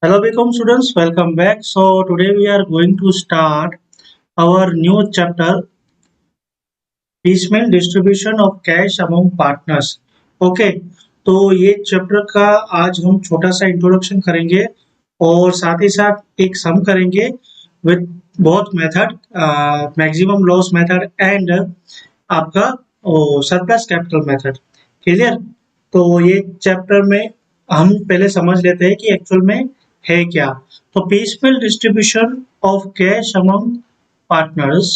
Hello, welcome students. Welcome back. So today we are going to start our new chapter, piecemeal distribution of cash among partners. Okay, तो ये chapter का आज हम छोटा सा introduction करेंगे और साथ ही साथ एक सम करेंगे with both method, maximum loss method and आपका सरप्लस कैपिटल मेथड। क्लियर? तो ये चैप्टर में हम पहले समझ लेते हैं कि एक्चुअल में है क्या। तो peaceful distribution of cash among partners.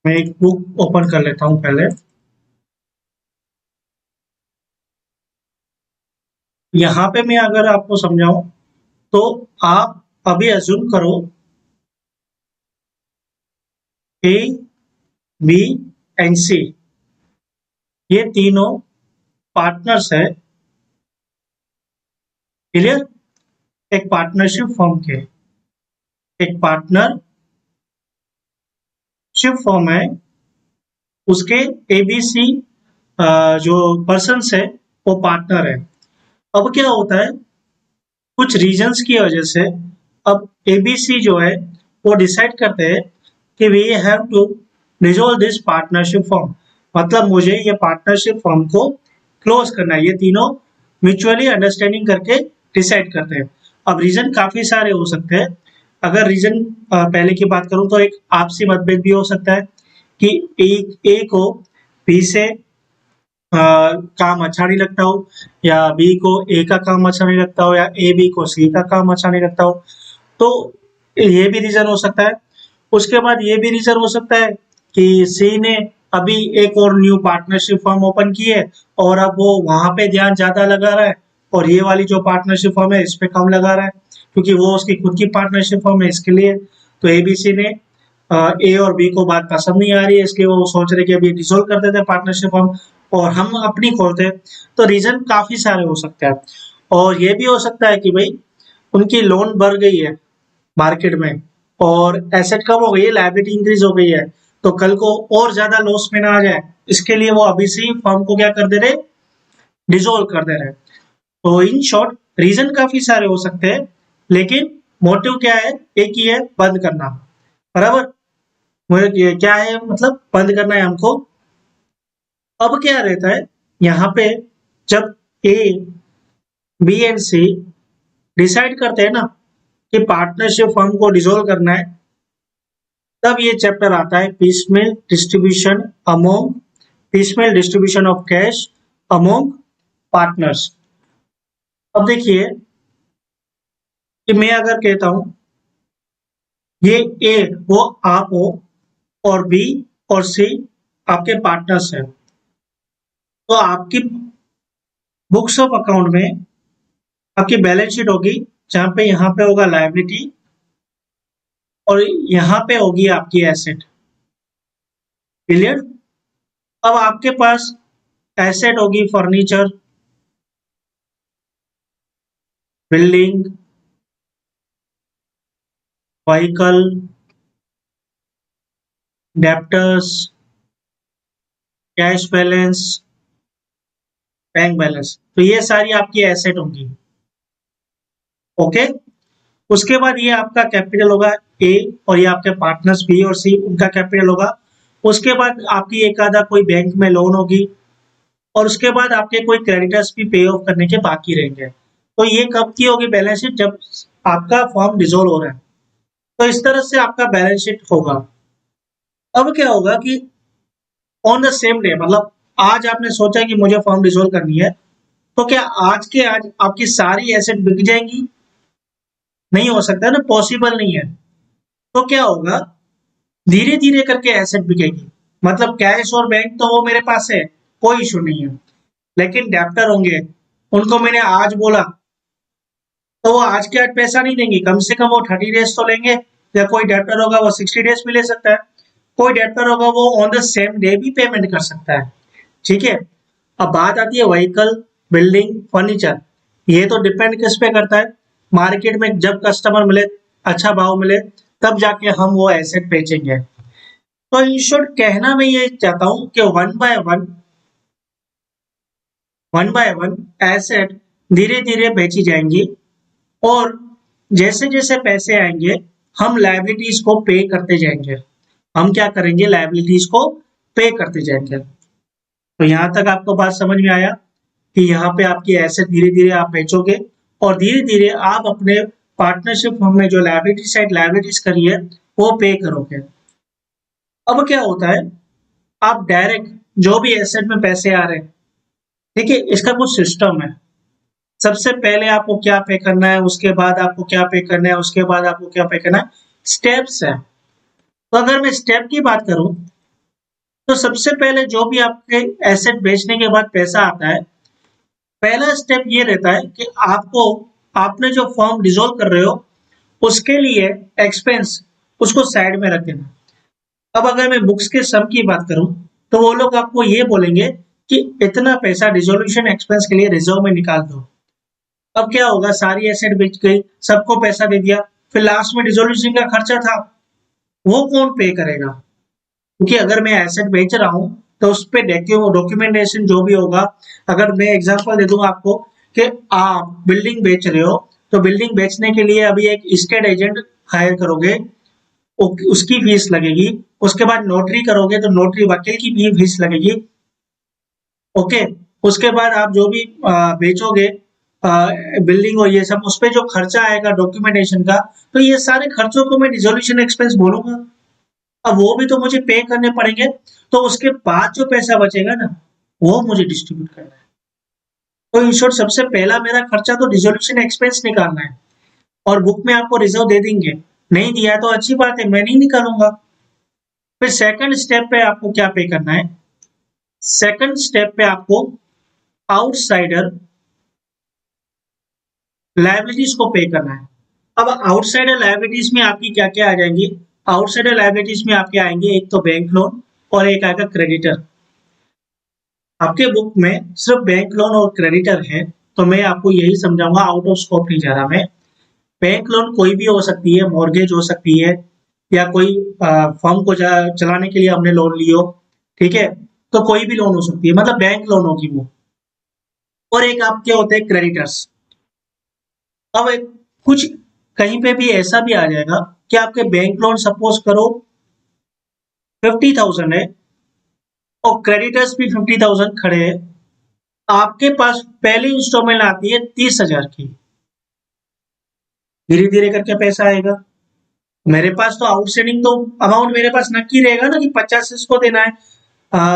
मैं एक बुक ओपन कर लेता हूँ पहले। यहाँ पे मैं अगर आपको समझाऊं तो आप अभी अज्यूम करो ए, बी एंड सी ये तीनों पार्टनर्स है। क्लियर? एक पार्टनरशिप फॉर्म के, एक पार्टनरशिप फॉर्म है, उसके एबीसी जो पर्सन्स है वो पार्टनर है। अब क्या होता है, कुछ रीजंस की वजह से अब एबीसी जो है वो डिसाइड करते हैं कि we have to resolve this partnership form. मतलब मुझे ये पार्टनरशिप फॉर्म को क्लोज करना है। ये तीनों म्यूचुअली अंडरस्टैंडिंग करके डिसाइड करते हैं। अब रीजन काफी सारे हो सकते हैं। अगर रीजन पहले की बात करूं तो एक आपसी मतभेद भी हो सकता है कि ए को बी से काम अच्छा नहीं लगता हो, या बी को ए का काम अच्छा नहीं लगता हो, या ए बी को सी का काम अच्छा नहीं लगता हो। तो ये भी रीजन हो सकता है। उसके बाद ये भी रीजन हो सकता है कि सी ने अभी एक और न्यू पार्टनरशिप फर्म ओपन की है और अब वो वहां पे ध्यान ज्यादा लगा रहा है और ये वाली जो पार्टनरशिप फर्म है इस पे कम लगा रहा है, क्योंकि वो उसकी खुद की पार्टनरशिप फर्म है इसके लिए। तो एबीसी ने ए और बी को बात पसंद नहीं आ रही है, इसलिए वो सोच रहे कि अभी डिसोल्व कर देते पार्टनरशिप फर्म और हम अपनी खोलते। तो रीजन काफी सारे हो सकते हैं। और ये भी हो सकता है कि भाई उनकी लोन बढ़ गई है मार्केट में और एसेट कम हो गई है, लायबिलिटी इंक्रीज हो गई है, तो कल को और ज्यादा लॉस में ना आ जाए, इसके लिए वो अभी से ही फर्म को क्या कर दे रहे, डिसोल्व कर दे रहे। तो इन शॉर्ट रीजन काफी सारे हो सकते हैं, लेकिन मोटिव क्या है, एक ही है, बंद करना। बराबर? मुझे क्या है, मतलब बंद करना है हमको। अब क्या रहता है यहाँ पे, जब ए, बी एंड सी डिसाइड करते हैं ना कि पार्टनरशिप फर्म को डिसॉल्व करना है, तब ये चैप्टर आता है piecemeal distribution among, piecemeal distribution of cash among partners. अब देखिए कि मैं अगर कहता हूं ये ए वो आप हो और बी और सी आपके पार्टनर्स हैं, तो आपकी बुक्स ऑफ अकाउंट में आपकी बैलेंस शीट होगी जहां पे यहाँ पे होगा लायबिलिटी और यहाँ पे होगी आपकी एसेट। क्लियर? अब आपके पास एसेट होगी furniture, building, vehicle, debtors, cash balance, bank balance. तो ये सारी आपकी एसेट होंगी। ओके, उसके बाद ये आपका कैपिटल होगा ए और ये आपके पार्टनर्स बी और सी उनका कैपिटल होगा। उसके बाद आपकी एक आधा कोई बैंक में लोन होगी और उसके बाद आपके कोई क्रेडिटर्स भी पे ऑफ करने के बाकी रहेंगे। तो ये कब की होगी बैलेंस शीट, जब आपका फॉर्म डिसॉल्व हो रहा है। तो इस तरह से आपका बैलेंस शीट होगा। अब क्या होगा कि ऑन द सेम डे, मतलब आज आपने सोचा कि मुझे फॉर्म डिसॉल्व करनी है, तो क्या आज के आज आपकी सारी एसेट बिक जाएंगी? नहीं हो सकता ना, पॉसिबल नहीं है। तो क्या होगा, धीरे धीरे करके एसेट बिकेगी। मतलब कैश और बैंक तो वो मेरे पास है, कोई इशू नहीं है, लेकिन डेप्टर होंगे, उनको मैंने आज बोला तो वो आज के आज पैसा नहीं देंगे, कम से कम वो 30 डेज तो लेंगे। या कोई डेप्टर होगा वो 60 डेज भी ले सकता है, कोई डेप्टर होगा वो ऑन द सेम डे भी पेमेंट कर सकता है। ठीक है? अब बात आती है व्हीकल, बिल्डिंग, फर्नीचर। ये तो डिपेंड किस पे करता है, मार्केट में जब कस्टमर मिले, अच्छा भाव मिले, तब जाके हम वो एसेट बेचेंगे। तो इन शॉर्ट कहना मैं ये चाहता हूं कि वन बाय वन एसेट धीरे धीरे बेची जाएंगी और जैसे जैसे पैसे आएंगे हम लायबिलिटीज को पे करते जाएंगे। हम क्या करेंगे, लायबिलिटीज को पे करते जाएंगे। तो यहाँ तक आपको बात समझ में आया कि यहाँ पे आपकी एसेट धीरे धीरे आप बेचोगे और धीरे धीरे आप अपने पार्टनरशिप में जो लायबिलिटी साइड लायबिलिटीज करी है वो पे करोगे। अब क्या होता है, आप डायरेक्ट जो भी एसेट में पैसे आ रहे हैं, देखिए इसका कुछ सिस्टम है। सबसे पहले आपको क्या पे करना है, उसके बाद आपको क्या पे करना है, उसके बाद आपको क्या पे करना है, स्टेप्स है। तो अगर मैं स्टेप की बात करूं तो सबसे पहले जो भी आपके एसेट बेचने के बाद पैसा आता है, पहला स्टेप ये रहता है कि आपको आपने जो फॉर्म डिसॉल्व कर रहे हो उसके लिए एक्सपेंस उसको साइड में रख देना। अब अगर मैं बुक्स के सम की बात करूं तो वो लोग आपको ये बोलेंगे कि इतना पैसा डिसोल्यूशन एक्सपेंस के लिए रिजर्व में निकाल दो। अब क्या होगा, सारी एसेट बेच गई, सबको पैसा दे दिया, फिर लास्ट में डिसोल्यूशन का खर्चा था वो कौन पे करेगा? क्योंकि अगर मैं एसेट बेच रहा हूँ तो उस पे डॉक्यूमेंटेशन जो भी होगा, अगर मैं एग्जांपल दे दूं आपको कि आप बिल्डिंग बेच रहे हो तो बिल्डिंग बेचने के लिए अभी एक स्टेट एजेंट हायर करोगे, उसकी फीस लगेगी। उसके बाद नोटरी करोगे तो नोटरी वकील की भी फीस लगेगी। ओके, उसके बाद आप जो भी बेचोगे बिल्डिंग और ये सब, उस पे जो खर्चा आएगा डॉक्यूमेंटेशन का, तो ये सारे खर्चों को मैं डिसोल्यूशन एक्सपेंस बोलूंगा। अब वो भी तो मुझे पे करने पड़ेंगे, तो उसके बाद जो पैसा बचेगा ना वो मुझे डिस्ट्रीब्यूट करना है। तो इन शॉर्ट सबसे पहला मेरा खर्चा तो डिसोल्यूशन एक्सपेंस निकालना है। और बुक में आपको रिजर्व दे देंगे, नहीं दिया है तो अच्छी बात है, मैं नहीं निकालूंगा। फिर सेकंड स्टेप पे आपको क्या पे करना है, सेकंड स्टेप पे आपको आउटसाइडर लायबिलिटीज को पे करना है। अब आउटसाइडर लायबिलिटीज में आपकी क्या क्या आ जाएंगी, आउटसाइडर लायबिलिटीज में आपके आएंगे एक तो बैंक लोन और एक आएगा क्रेडिटर। आपके बुक में सिर्फ बैंक लोन और क्रेडिटर है, तो मैं आपको यही समझाऊंगा, आउट ऑफ स्कोप नहीं जा रहा मैं। बैंक लोन कोई भी हो सकती है, मॉर्गेज हो सकती है, या कोई फर्म को चलाने के लिए हमने लोन लियो, ठीक है, तो कोई भी लोन हो सकती है, मतलब बैंक लोन होगी वो। और एक आपके होते हैं क्रेडिटर्स। अब एक कुछ कहीं पे भी ऐसा भी आ जाएगा कि आपके बैंक लोन सपोज करो 50,000 है और क्रेडिटर्स भी 50,000 खड़े हैं, आपके पास पहली इंस्टॉलमेंट आती है 30,000 की, धीरे धीरे करके पैसा आएगा। मेरे पास तो आउटस्टैंडिंग तो अमाउंट मेरे पास नक्की रहेगा ना कि 50 इसको देना है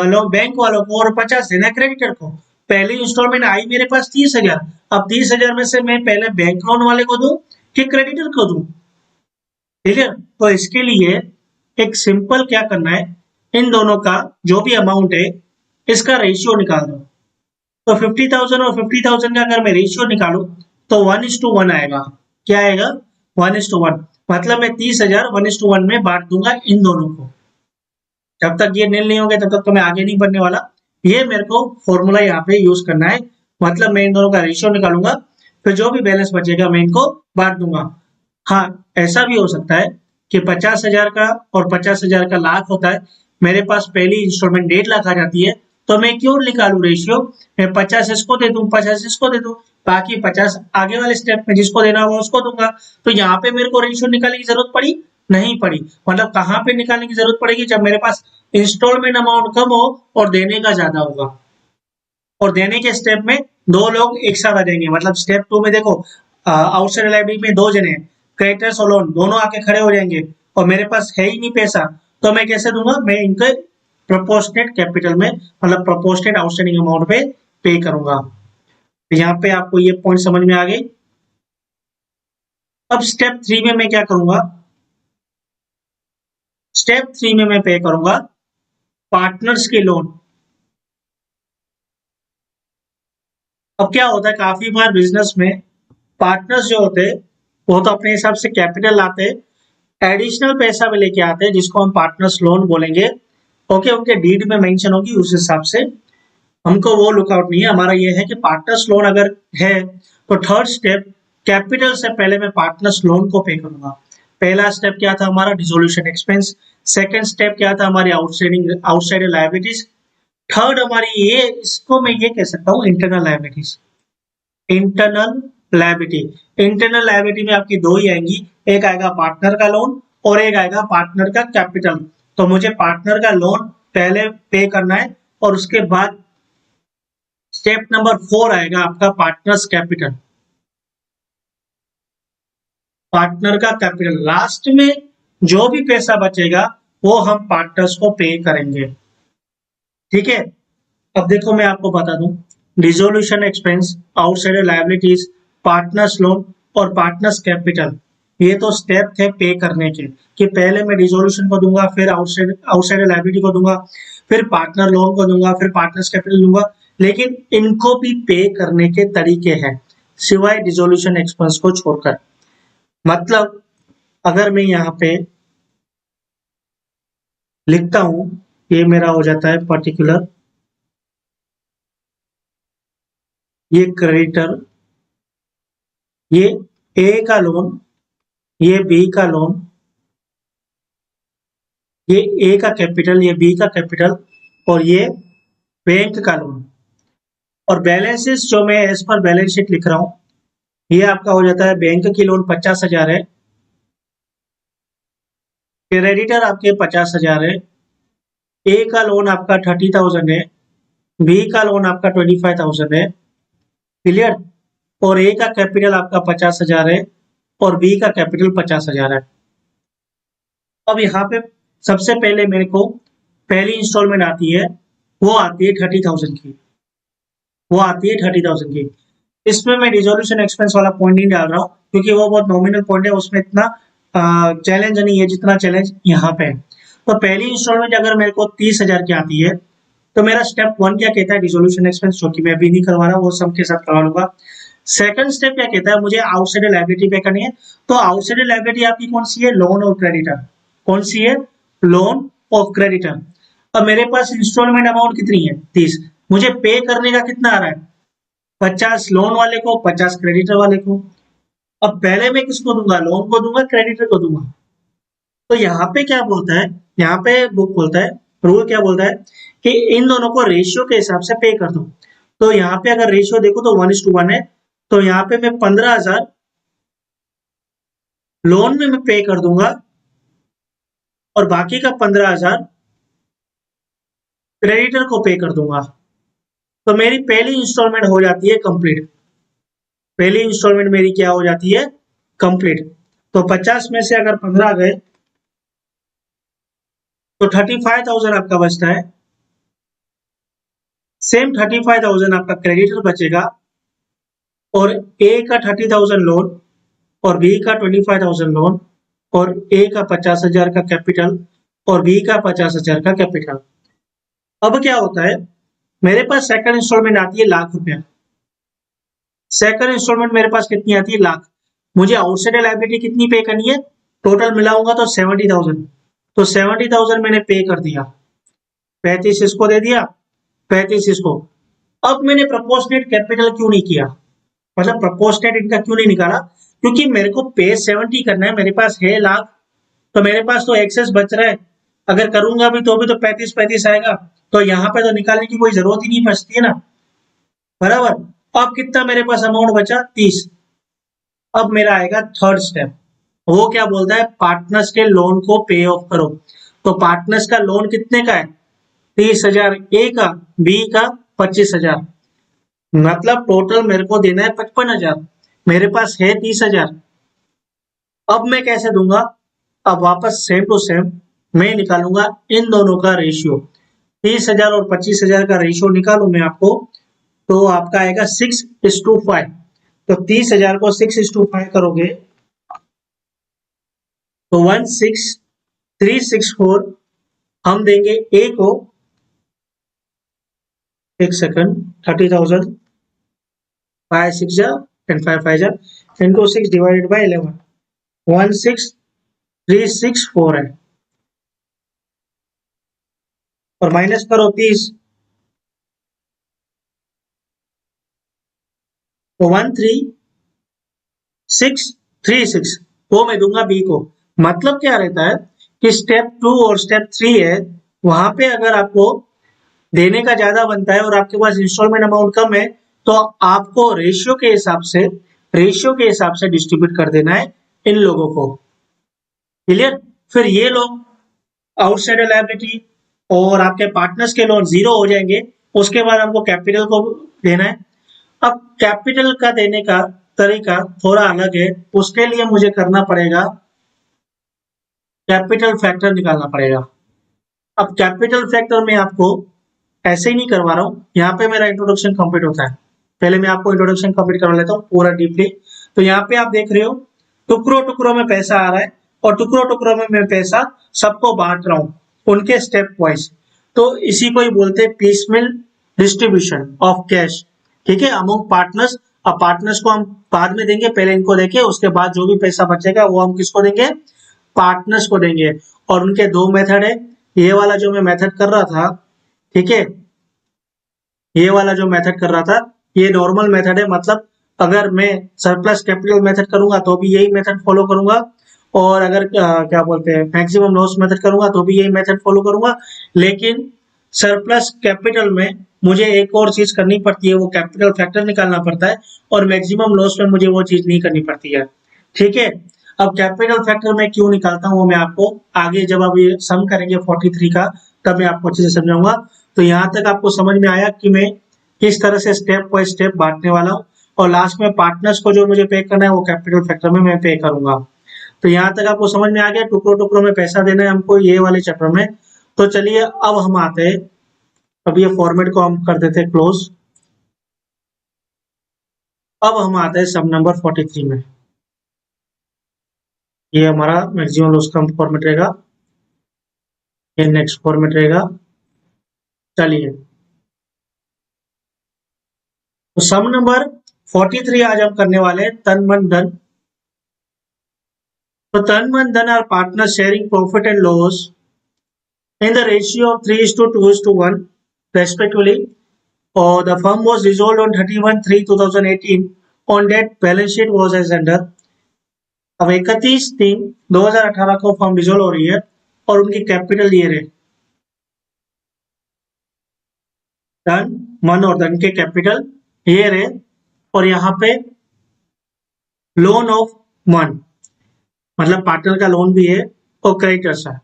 लोग बैंक वालों को और 50 देना है क्रेडिटर को। पहली इंस्टॉलमेंट आई मेरे पास 30,000, अब 30,000 में से मैं पहले बैंक लोन वाले को दूं कि क्रेडिटर को दूं, ठीक है। तो इसके लिए एक सिंपल क्या करना है, इन दोनों का जो भी अमाउंट है इसका रेशियो निकाल दो। तो 50,000 और 50,000 का अगर मैं रेशियो निकालू तो 1:1 आएगा। क्या आएगा? 1:1। मतलब मैं 30,000 1:1 में बांट दूंगा इन दोनों को। जब तक ये नील नहीं होंगे तब तक तो मैं आगे नहीं बढ़ने वाला। ये मेरे को फॉर्मूला यहाँ पे यूज करना है, मतलब मैं इन दोनों का रेशियो निकालूंगा, फिर जो भी बैलेंस बचेगा मैं इनको बांट दूंगा। हाँ, ऐसा भी हो सकता है कि 50,000 का और 50,000 का लाख होता है, मेरे पास पहली इंस्टॉलमेंट 1.5 लाख आ जाती है, तो मैं क्यों निकालू रेशियो, मैं 50 इसको दे दूं, 50 इसको दे दूं, बाकी 50 आगे वाले स्टेप में जिसको देना होगा उसको दूंगा। तो यहाँ पे मेरे को रेशियो निकालने की जरूरत पड़ी नहीं पड़ी। मतलब कहाँ पे निकालने की जरूरत पड़ेगी, जब मेरे पास इंस्टॉलमेंट अमाउंट कम हो और देने का ज्यादा होगा। और देने के स्टेप में दो लोग एक साथ आ जाएंगे, मतलब स्टेप 2 में देखो आउटसाइड लाइबिलिटी में दो जने, क्रेडिटर्स और लोन दोनों आके खड़े हो जाएंगे और मेरे पास है ही नहीं पैसा, तो मैं कैसे दूंगा, मैं इनके प्रोपोर्शनेट कैपिटल में, मतलब प्रोपोर्शनेट आउटस्टैंडिंग अमाउंट पे करूंगा। तो यहाँ पे आपको ये पॉइंट समझ में आ गई। अब स्टेप 3 में मैं क्या करूंगा, स्टेप 3 में मैं पे करूंगा पार्टनर्स के लोन। अब क्या होता है, काफी बार बिजनेस में पार्टनर्स जो होते हैं वो तो अपने हिसाब से कैपिटल लाते हैं, एडिशनल पैसा भी लेके आते हैं जिसको हम पार्टनर्स लोन बोलेंगे। ओके, उनके डीड में मेंशन होगी, उस हिसाब से हमको वो लुकआउट नहीं है। हमारा ये है कि पार्टनर्स लोन अगर है तो थर्ड स्टेप, कैपिटल से पहले मैं पार्टनर्स लोन को पे करूंगा। पहला स्टेप क्या था हमारा, डिसोल्यूशन एक्सपेंस। सेकंड स्टेप क्या था, हमारी आउटसाइड लायबिलिटीज। थर्ड हमारी ये, इसको मैं ये कह सकता हूँ internal liabilities. Internal liability. Internal liability में आपकी दो ही आएंगी, एक आएगा पार्टनर का लोन और एक आएगा पार्टनर का कैपिटल। तो मुझे पार्टनर का लोन पहले पे करना है और उसके बाद स्टेप नंबर 4 आएगा आपका पार्टनर्स कैपिटल। पार्टनर का कैपिटल लास्ट में जो भी पैसा बचेगा वो हम पार्टनर्स को पे करेंगे। ठीक है, अब देखो मैं आपको बता दूं, dissolution expense, outsider liabilities, partners loan और पार्टनर्स कैपिटल, ये तो स्टेप थे पे करने के, कि पहले मैं डिसोल्यूशन को दूंगा, फिर आउटसाइडर लायबिलिटी को दूंगा, फिर पार्टनर लोन को दूंगा, फिर पार्टनर्स कैपिटल दूंगा। लेकिन इनको भी पे करने के तरीके हैं सिवाय डिसोल्यूशन एक्सपेंस को छोड़कर। मतलब अगर मैं यहाँ पे लिखता हूं, ये मेरा हो जाता है पर्टिकुलर, ये क्रेडिटर, ये ए का लोन, ये बी का लोन, ये ए का कैपिटल, ये बी का कैपिटल और ये बैंक का लोन। और बैलेंसेस जो मैं एज पर बैलेंस शीट लिख रहा हूं, ये आपका हो जाता है बैंक की लोन 50,000 है, क्रेडिटर आपके 50,000 है, ए का लोन आपका 30,000 है, बी का लोन आपका 25,000 है। क्लियर? और ए का कैपिटल आपका 50,000 है और बी का कैपिटल 50,000 है। अब यहाँ पे सबसे पहले मेरे को पहली इंस्टॉलमेंट आती है, वो आती है 30,000 की, वो आती है 30,000 की। इसमें मैं डिसोल्यूशन एक्सपेंस वाला पॉइंट नहीं डाल रहा हूँ क्योंकि वो बहुत नॉमिनल पॉइंट है, उसमें इतना चैलेंज नहीं है जितना चैलेंज यहाँ पे है। तो पहली इंस्टॉलमेंट अगर मेरे को 30,000 की आती है तो मेरा स्टेप 1 क्या कहता है, डिसोल्यूशन एक्सपेंस, जो कि मैं अभी नहीं करवा रहा, वो सब के साथ करवा लूंगा। सेकंड स्टेप क्या कहता है, मुझे आउटसाइडर लायबिलिटी पे करनी है। तो आउटसाइडर लायबिलिटी आपकी कौन सी है, लोन और क्रेडिटर। कौन सी है, लोन और क्रेडिटर। अब मेरे पास इंस्टॉलमेंट अमाउंट कितनी है, 30। मुझे पे करने का कितना आ रहा है, 50 लोन वाले को, 50 क्रेडिटर वाले को। अब पहले मैं किसको दूंगा, लोन को दूंगा, क्रेडिटर को दूंगा। तो यहाँ पे क्या बोलता है, यहाँ पे बुक बोलता है, रूल क्या बोलता है कि इन दोनों को रेशियो के हिसाब से पे कर दो। तो यहाँ पे अगर रेशियो देखो तो 1:1 है, तो यहाँ पे मैं 15,000 लोन में मैं पे कर दूंगा और बाकी का 15,000 क्रेडिटर को पे कर दूंगा। तो मेरी पहली इंस्टॉलमेंट हो जाती है कंप्लीट। पहली इंस्टॉलमेंट मेरी क्या हो जाती है, कंप्लीट। तो 50 में से अगर 15 गए तो 35,000 आपका बचता है। सेम 35,000 आपका क्रेडिटर बचेगा और ए का 30,000 लोन और बी का 25,000 लोन और ए का 50,000 का कैपिटल और बी का 50,000 का कैपिटल। अब क्या होता है, मेरे पास सेकंड इंस्टॉलमेंट आती है ₹1,00,000। सेकंड इंस्टॉलमेंट मेरे पास कितनी आती है, 1,00,000। मुझे आउटसाइडर लायबिलिटी कितनी पे करनी है, टोटल मिलाऊंगा तो 70,000। तो 70,000 मैंने पे कर दिया, 35 इसको दे दिया, 35 इसको। अब मैंने प्रपोर्शनेट कैपिटल क्यों नहीं किया, मतलब प्रपोर्शनेट इनका क्यों नहीं निकाला, क्योंकि मेरे को पे 70 करना है, मेरे पास है 1,00,000, तो मेरे पास तो एक्सेस बच रहा है। अगर करूंगा भी तो 35 आएगा, तो यहाँ पे तो निकालने की कोई जरूरत ही नहीं बचती है ना, बराबर। अब कितना मेरे पास अमाउंट बचा, 30। अब मेरा आएगा थर्ड स्टेप, वो क्या बोलता है, पार्टनर्स के लोन को पे ऑफ करो। तो पार्टनर्स का लोन कितने का है, 30,000 ए का, बी का 25,000, मतलब टोटल मेरे को देना है 55,000। मेरे पास है 30,000। अब मैं कैसे दूंगा, अब वापस सेम टू सेम मैं निकालूंगा इन दोनों का रेशियो। 30,000 और 25,000 का रेशियो निकालू मैं आपको, तो आपका आएगा 6:5। तो 30,000 को 6:5 करोगे तो 16,364 हम देंगे ए को, एक सेकंड, 30,000, 5 6 एंड 5 5 इनको 6 डिवाइडेड बाय 11, 16,364 है। और माइनस करो 30 तो 13,636 वो मैं दूंगा बी को। मतलब क्या रहता है कि स्टेप 2 और स्टेप 3 है, वहां पे अगर आपको देने का ज्यादा बनता है और आपके पास इंस्टॉलमेंट अमाउंट कम है तो आपको रेशियो के हिसाब से डिस्ट्रीब्यूट कर देना है इन लोगों को। क्लियर? फिर ये लोग आउटसाइडर लायबिलिटी और आपके पार्टनर्स के लोन जीरो हो जाएंगे। उसके बाद हमको कैपिटल को देना है। अब कैपिटल का देने का तरीका थोड़ा अलग है। उसके लिए मुझे करना पड़ेगा, कैपिटल फैक्टर निकालना पड़ेगा। अब कैपिटल फैक्टर में आपको ऐसे ही नहीं करवा रहा हूँ, यहाँ पे मेरा इंट्रोडक्शन कंप्लीट होता है। पहले मैं आपको इंट्रोडक्शन कंप्लीट करवा लेता हूँ पूरा डीपली। तो यहाँ पे आप देख रहे हो टुकड़ों टुकड़ों में पैसा आ रहा है और टुकड़ों टुकड़ों में मैं पैसा सबको बांट रहा हूँ उनके स्टेप वाइज। तो इसी को ही बोलते हैं पीसमेल डिस्ट्रीब्यूशन ऑफ कैश। ठीक है, अमंग पार्टनर्स। अब पार्टनर्स को हम बाद में देंगे, पहले इनको देंगे, उसके बाद जो भी पैसा बचेगा वो हम किसको देंगे? पार्टनर्स को देंगे। और उनके दो मेथड है। ये वाला जो मैं मेथड कर रहा था, ठीक है, ये वाला जो मेथड कर रहा था ये नॉर्मल मेथड है। मतलब अगर मैं सरप्लस कैपिटल मेथड करूंगा तो भी यही मेथड फॉलो करूंगा, और अगर क्या बोलते हैं मैक्सिमम लॉस मेथड करूंगा तो भी यही मेथड फॉलो करूंगा। लेकिन सरप्लस कैपिटल में मुझे एक और चीज करनी पड़ती है, वो कैपिटल फैक्टर निकालना पड़ता है, और मैक्सिमम लॉस में मुझे वो चीज नहीं करनी पड़ती है। ठीक है, अब कैपिटल फैक्टर में क्यों निकालता हूँ वो मैं आपको आगे जब आप ये सम करेंगे 43 का तब मैं आपको अच्छे से समझाऊंगा। तो यहाँ तक आपको समझ में आया कि मैं किस तरह से स्टेप बाय स्टेप बांटने वाला हूँ, और लास्ट में पार्टनर्स को जो मुझे पे करना है वो कैपिटल फैक्टर में मैं पे करूंगा। तो यहाँ तक आपको समझ में आ गया टुकड़ों टुकड़ों में पैसा देना है हमको ये वाले चैप्टर में। तो चलिए अब हम आते हैं, अब ये फॉर्मेट को हम कर देते हैं क्लोज। अब हम आते हैं सब नंबर 43 में। ये हमारा मैक्सिमम लॉस का फॉर्मेट रहेगा, ये नेक्स्ट फॉर्मेट रहेगा। चलिए, तो सम नंबर 43 आज हम करने वाले हैं तन मन धन। तो Tan Man Dhan are partner sharing profit and loss in the ratio of 3:2:1 respectively. Or the firm was dissolved on 31/3/2018. On that balance sheet was as under. अब 31/3/2018 को फर्म डिसॉल्व हो रही है और उनकी कैपिटल ये रहे धन मन, और धन के कैपिटल ये रहे, और यहाँ पे लोन ऑफ मन मतलब पार्टनर का लोन भी है और क्रेडिटर्स है।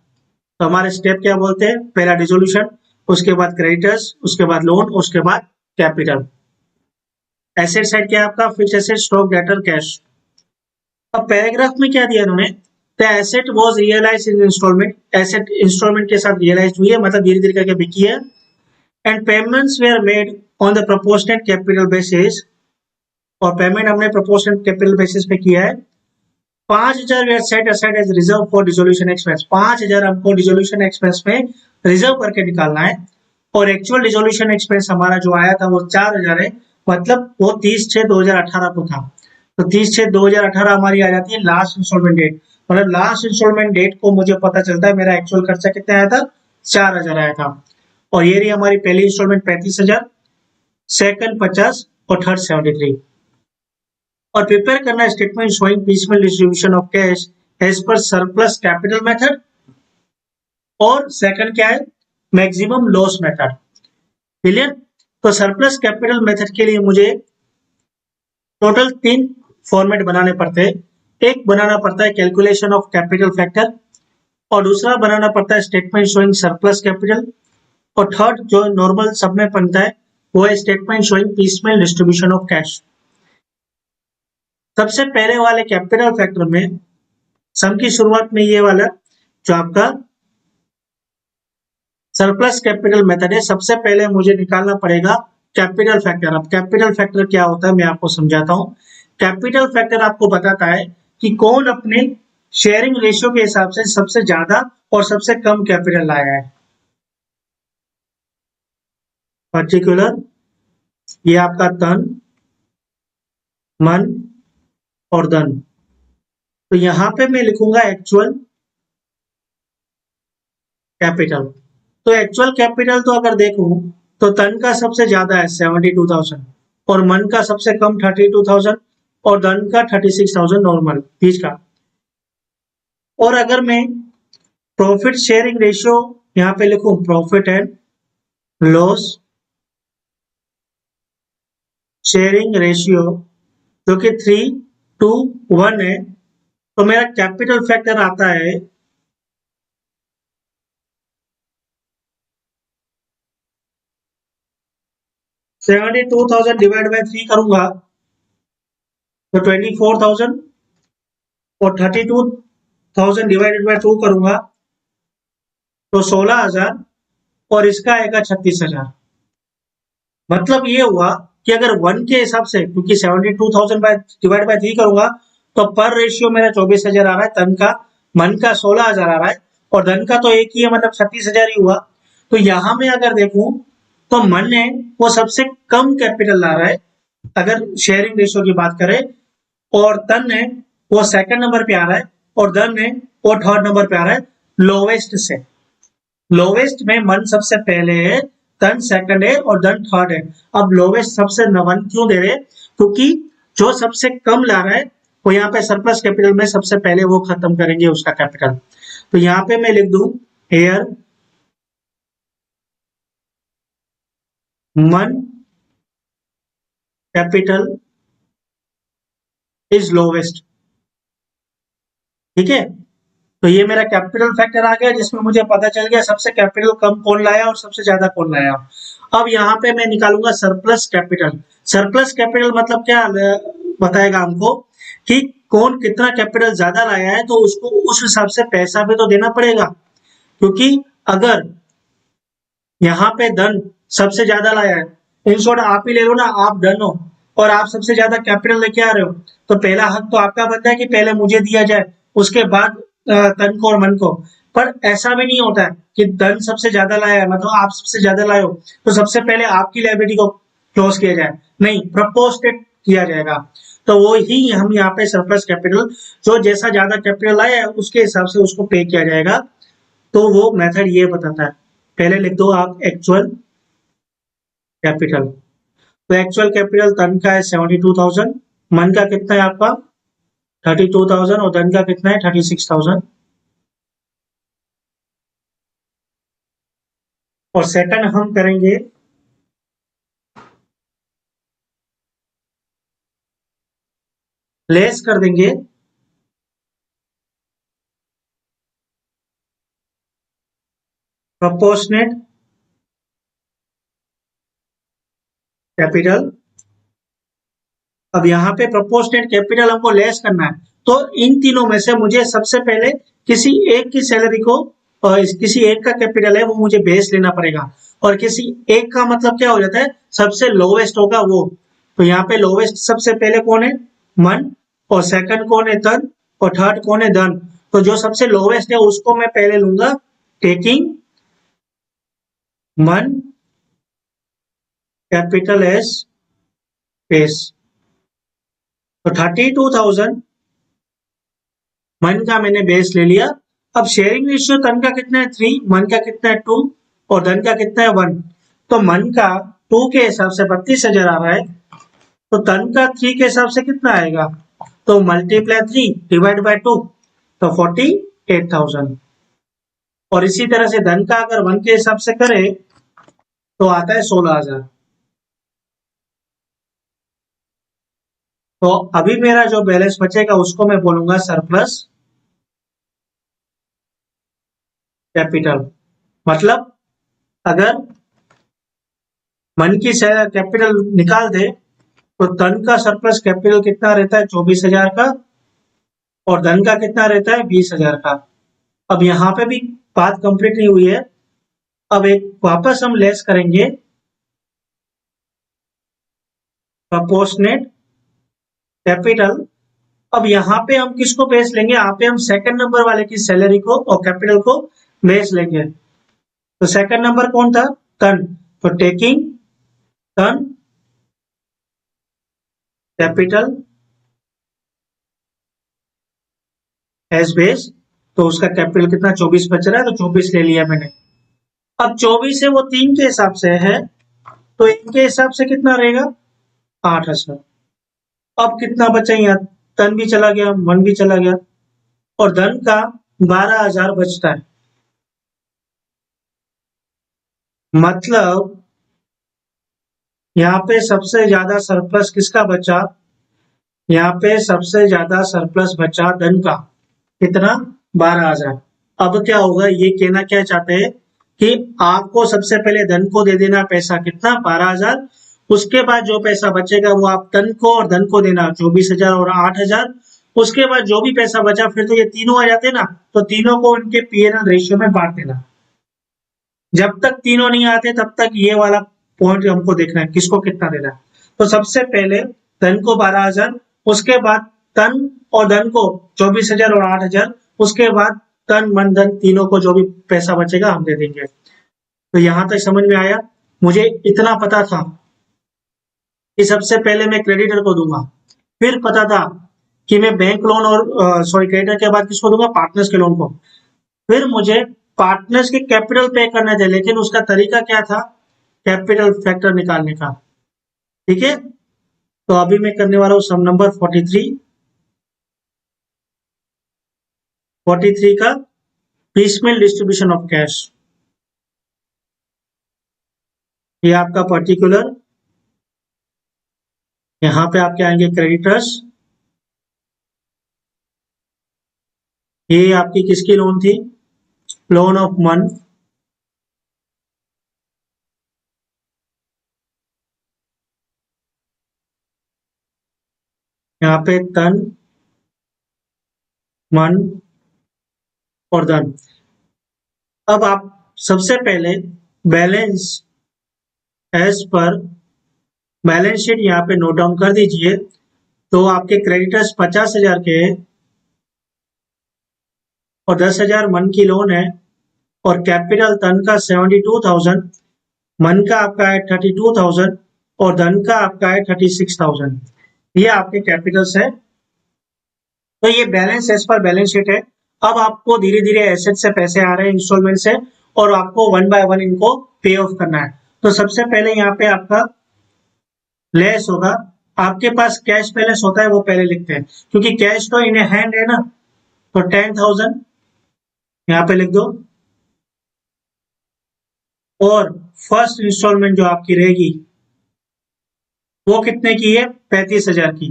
तो हमारे स्टेप क्या बोलते हैं? पहला डिसोल्यूशन, उसके बाद क्रेडिटर्स, उसके बाद लोन, उसके बाद कैपिटल। एसेट साइड क्या है आपका? Fix asset, stock, debtor, cash. अब पैराग्राफ में क्या दिया इन्होंने? The asset was realised in installment. Asset installment के साथ रियलाइज हुई है, मतलब धीरे धीरे करके बिकी है। And payments were made on the proportionate capital basis, और पेमेंट हमने प्रोपोर्शनेट कैपिटल बेसिस पे किया है। 5,000 were set aside as reserve for dissolution expense. 5,000 हमको डिसोल्यूशन एक्सपेंस में रिजर्व करके निकालना है, और एक्चुअल डिसोल्यूशन एक्सपेंस हमारा जो आया था वो 4,000 है, मतलब वो 30/6/2018 को था। तो 30/6/2018 हमारी आ जाती है लास्ट इंस्टॉलमेंट डेट। मतलब लास्ट इंस्टॉलमेंट डेट को मुझे पता चलता है मेरा एक्चुअल खर्चा कितना आया था? 4,000 आया था। और ये रही हमारी पहली इंस्टॉलमेंट 35,000, सेकंड 50 और थर्ड 73। और प्रिपेयर करना statement showing piecemeal distribution of cash as per surplus capital method, और सेकंड क्या है? Maximum loss method. क्लियर? तो सरप्लस कैपिटल मेथड के लिए मुझे टोटल 3 फॉर्मेट बनाने पड़ते हैं। एक बनाना पड़ता है कैलकुलेशन ऑफ कैपिटल फैक्टर, और दूसरा बनाना पड़ता है स्टेटमेंट शोइंग सरप्लस कैपिटल, और थर्ड जो नॉर्मल सब में बनता है वो है statement showing piecemeal distribution of cash. सबसे पहले वाले कैपिटल फैक्टर में सम की शुरुआत में ये वाला जो आपका सरप्लस कैपिटल मेथड है, सबसे पहले मुझे निकालना पड़ेगा कैपिटल फैक्टर। अब कैपिटल फैक्टर क्या होता है मैं आपको समझाता हूं। कैपिटल फैक्टर आपको बताता है कि कौन अपने शेयरिंग रेशियो के हिसाब से सबसे ज्यादा और सबसे कम कैपिटल लाया है। पर्टिकुलर ये आपका तन मन और धन। तो यहां पे मैं लिखूंगा एक्चुअल कैपिटल। तो एक्चुअल कैपिटल तो अगर देखूं तो तन का सबसे ज्यादा है 72,000, और मन का सबसे कम 32,000, और धन का 36,000 नॉर्मल बीच का। और अगर मैं प्रॉफिट शेयरिंग रेशियो यहाँ पे लिखूं profit and loss sharing ratio जो कि 3:1 है, तो मेरा कैपिटल फैक्टर आता है 72,000 डिवाइड बाय 3 करूंगा तो 24,000 और 32,000 डिवाइडेड बाय 2 करूंगा तो 16,000 और इसका आएगा 36,000। मतलब ये हुआ कि अगर 1 के हिसाब से, क्योंकि 72,000 बाय डिवाइड बाय 3 करूंगा तो पर रेशियो मेरा 24,000 आ रहा है तन का, मन का 16,000 आ रहा है और धन का तो एक ही है, मतलब 36,000 ही हुआ। तो यहाँ में अगर देखूं तो मन है वो सबसे कम कैपिटल ला रहा है अगर शेयरिंग रेशियो की बात करें, और तन है वो सेकंड नंबर पे आ रहा है और धन है वो थर्ड नंबर पे आ रहा है लोवेस्ट से। लोवेस्ट में मन सबसे पहले है, धन सेकंड है और धन थर्ड है। अब लोवेस्ट सबसे वन क्यों दे रहे हैं? क्योंकि जो सबसे कम ला रहा है वो यहाँ पे सरप्लस कैपिटल में सबसे पहले वो खत्म करेंगे उसका कैपिटल। तो यहाँ पे मैं लिख दूं हेयर मन कैपिटल इज लोवेस्ट। ठीक है, तो ये मेरा कैपिटल फैक्टर आ गया जिसमें मुझे पता चल गया सबसे कैपिटल कम कौन लाया और सबसे ज्यादा कौन लाया। अब यहाँ पे मैं निकालूंगा सरप्लस कैपिटल। सरप्लस कैपिटल मतलब क्या बताएगा हमको कि कौन कितना कैपिटल ज्यादा लाया है, तो उसको उस हिसाब से पैसा भी तो देना पड़ेगा। क्योंकि अगर यहाँ पे धन सबसे ज्यादा लाया है, इन शॉर्ट आप ही ले लो ना, आप धन हो और आप सबसे ज्यादा कैपिटल लेके आ रहे हो, तो पहला हक तो आपका बनता है कि पहले मुझे दिया जाए, उसके बाद तन को और मन को। पर ऐसा भी नहीं होता है कि धन सबसे ज्यादा लाया है मतलब आप सबसे ज्यादा लाए हो तो सबसे पहले आपकी लायबिलिटी को क्लोज किया जाए, नहीं, प्रपोर्शनेट किया जाएगा। तो वो ही हम यहाँ पे सरप्लस कैपिटल, जो जैसा ज्यादा कैपिटल लाया है उसके हिसाब से उसको पे किया जाएगा। तो वो मेथड ये बताता है। पहले लिख दो आप एक्चुअल कैपिटल। तो एक्चुअल कैपिटल धन का है 72,000, मन का कितना है आपका 32,000 और धन का कितना है 36,000। और सेकंड हम करेंगे लेस कर देंगे प्रोपोर्शनेट कैपिटल। अब यहाँ पे प्रोपोर्शनेट कैपिटल हमको लेस करना है, तो इन तीनों में से मुझे सबसे पहले किसी एक की सैलरी को और किसी एक का कैपिटल है वो मुझे बेस लेना पड़ेगा। और किसी एक का मतलब क्या हो जाता है, सबसे लोवेस्ट होगा वो। तो यहाँ पे लोवेस्ट सबसे पहले कौन है, मन, और सेकंड कौन है, तन, और थर्ड कौन है, धन। तो जो सबसे लोवेस्ट है उसको मैं पहले लूंगा, टेकिंग मन कैपिटल एज बेस। तो 32,000 मन का मैंने बेस ले लिया। अब शेयरिंग रेशियो तन का कितना है 3, मन का कितना है 2 और धन का कितना है 1। तो मन का 2 के हिसाब से 32,000 आ रहा है, तो धन का 3 के हिसाब से कितना आएगा, तो मल्टीप्लाई 3 डिवाइड बाय 2 तो 48,000। और इसी तरह से धन का अगर 1 के हिसाब से करें तो आता है 16,000। तो अभी मेरा जो बैलेंस बचेगा उसको मैं बोलूंगा सरप्लस कैपिटल। मतलब अगर मन की कैपिटल निकाल दे तो धन का सरप्लस कैपिटल कितना रहता है 24,000 का, और धन का कितना रहता है 20,000 का। अब यहाँ पे भी बात कंप्लीट नहीं हुई है। अब एक वापस हम लेस करेंगे प्रोपोर्शनेट कैपिटल। अब यहाँ पे हम किसको बेस लेंगे, यहाँ पे हम सेकंड नंबर वाले की सैलरी को और कैपिटल को बेस लेंगे। तो सेकंड नंबर कौन था, टन। तो taking Tan capital as base, तो उसका कैपिटल कितना 24 बच रहा है, तो 24 ले लिया मैंने। अब 24 है वो 3 के हिसाब से है, तो इनके हिसाब से कितना रहेगा 8,000। अब कितना बचा यहाँ, तन भी चला गया, मन भी चला गया, और धन का 12,000 बचता है। मतलब यहाँ पे सबसे ज्यादा सरप्लस किसका बचा? यहाँ पे सबसे ज्यादा सरप्लस बचा धन का। कितना? 12,000। अब क्या होगा, ये कहना क्या चाहते हैं कि आपको सबसे पहले धन को दे देना पैसा, कितना? 12,000। उसके बाद जो पैसा बचेगा वो आप धन को और धन को देना 24,000 और 8,000। उसके बाद जो भी पैसा बचा, फिर तो ये तीनों आ जाते ना, तो तीनों को उनके पीएनएल रेशियो में बांट देना। जब तक तीनों नहीं आते तब तक ये वाला पॉइंट हमको देखना है, किसको कितना देना है। तो सबसे पहले धन को 12,000, उसके बाद तन और धन को 24,000 और 8,000, उसके बाद तन मन धन तीनों को जो भी पैसा बचेगा हम दे देंगे। तो यहां तक समझ में आया? मुझे इतना पता था कि सबसे पहले मैं क्रेडिटर को दूंगा, फिर पता था कि मैं बैंक लोन और सॉरी क्रेडिटर के बाद किसको दूंगा? पार्टनर्स के लोन को। फिर मुझे पार्टनर्स के कैपिटल पे करने थे, लेकिन उसका तरीका क्या था? कैपिटल फैक्टर निकालने का। ठीक है, तो अभी मैं करने वाला हूं सम नंबर 43 का पीसमेल डिस्ट्रीब्यूशन ऑफ कैश। ये आपका पर्टिकुलर, यहाँ पे आपके आएंगे क्रेडिटर्स। ये आपकी किसकी लोन थी? लोन ऑफ मन। यहाँ पे तन, मन और धन। अब आप सबसे पहले balance as per balance sheet यहाँ पे नोट डाउन कर दीजिए। तो आपके क्रेडिटर्स 50,000 के और 10,000 मन की लोन है, और कैपिटल तन का 72,000, मन का आपका है 32,000 और धन का आपका है 36,000। ये आपके कैपिटल्स है। तो ये balance as per balance sheet है। अब आपको धीरे धीरे एसेट से पैसे आ रहे हैं इंस्टॉलमेंट से, और आपको वन बाय वन इनको पे ऑफ करना है। तो सबसे पहले यहाँ पे आपका लेस होगा। आपके पास कैश बैलेंस होता है वो पहले लिखते हैं, क्योंकि कैश तो इन हैंड है ना। तो 10,000 यहाँ पे लिख दो, और फर्स्ट इंस्टॉलमेंट जो आपकी रहेगी वो कितने की है? 35,000 की।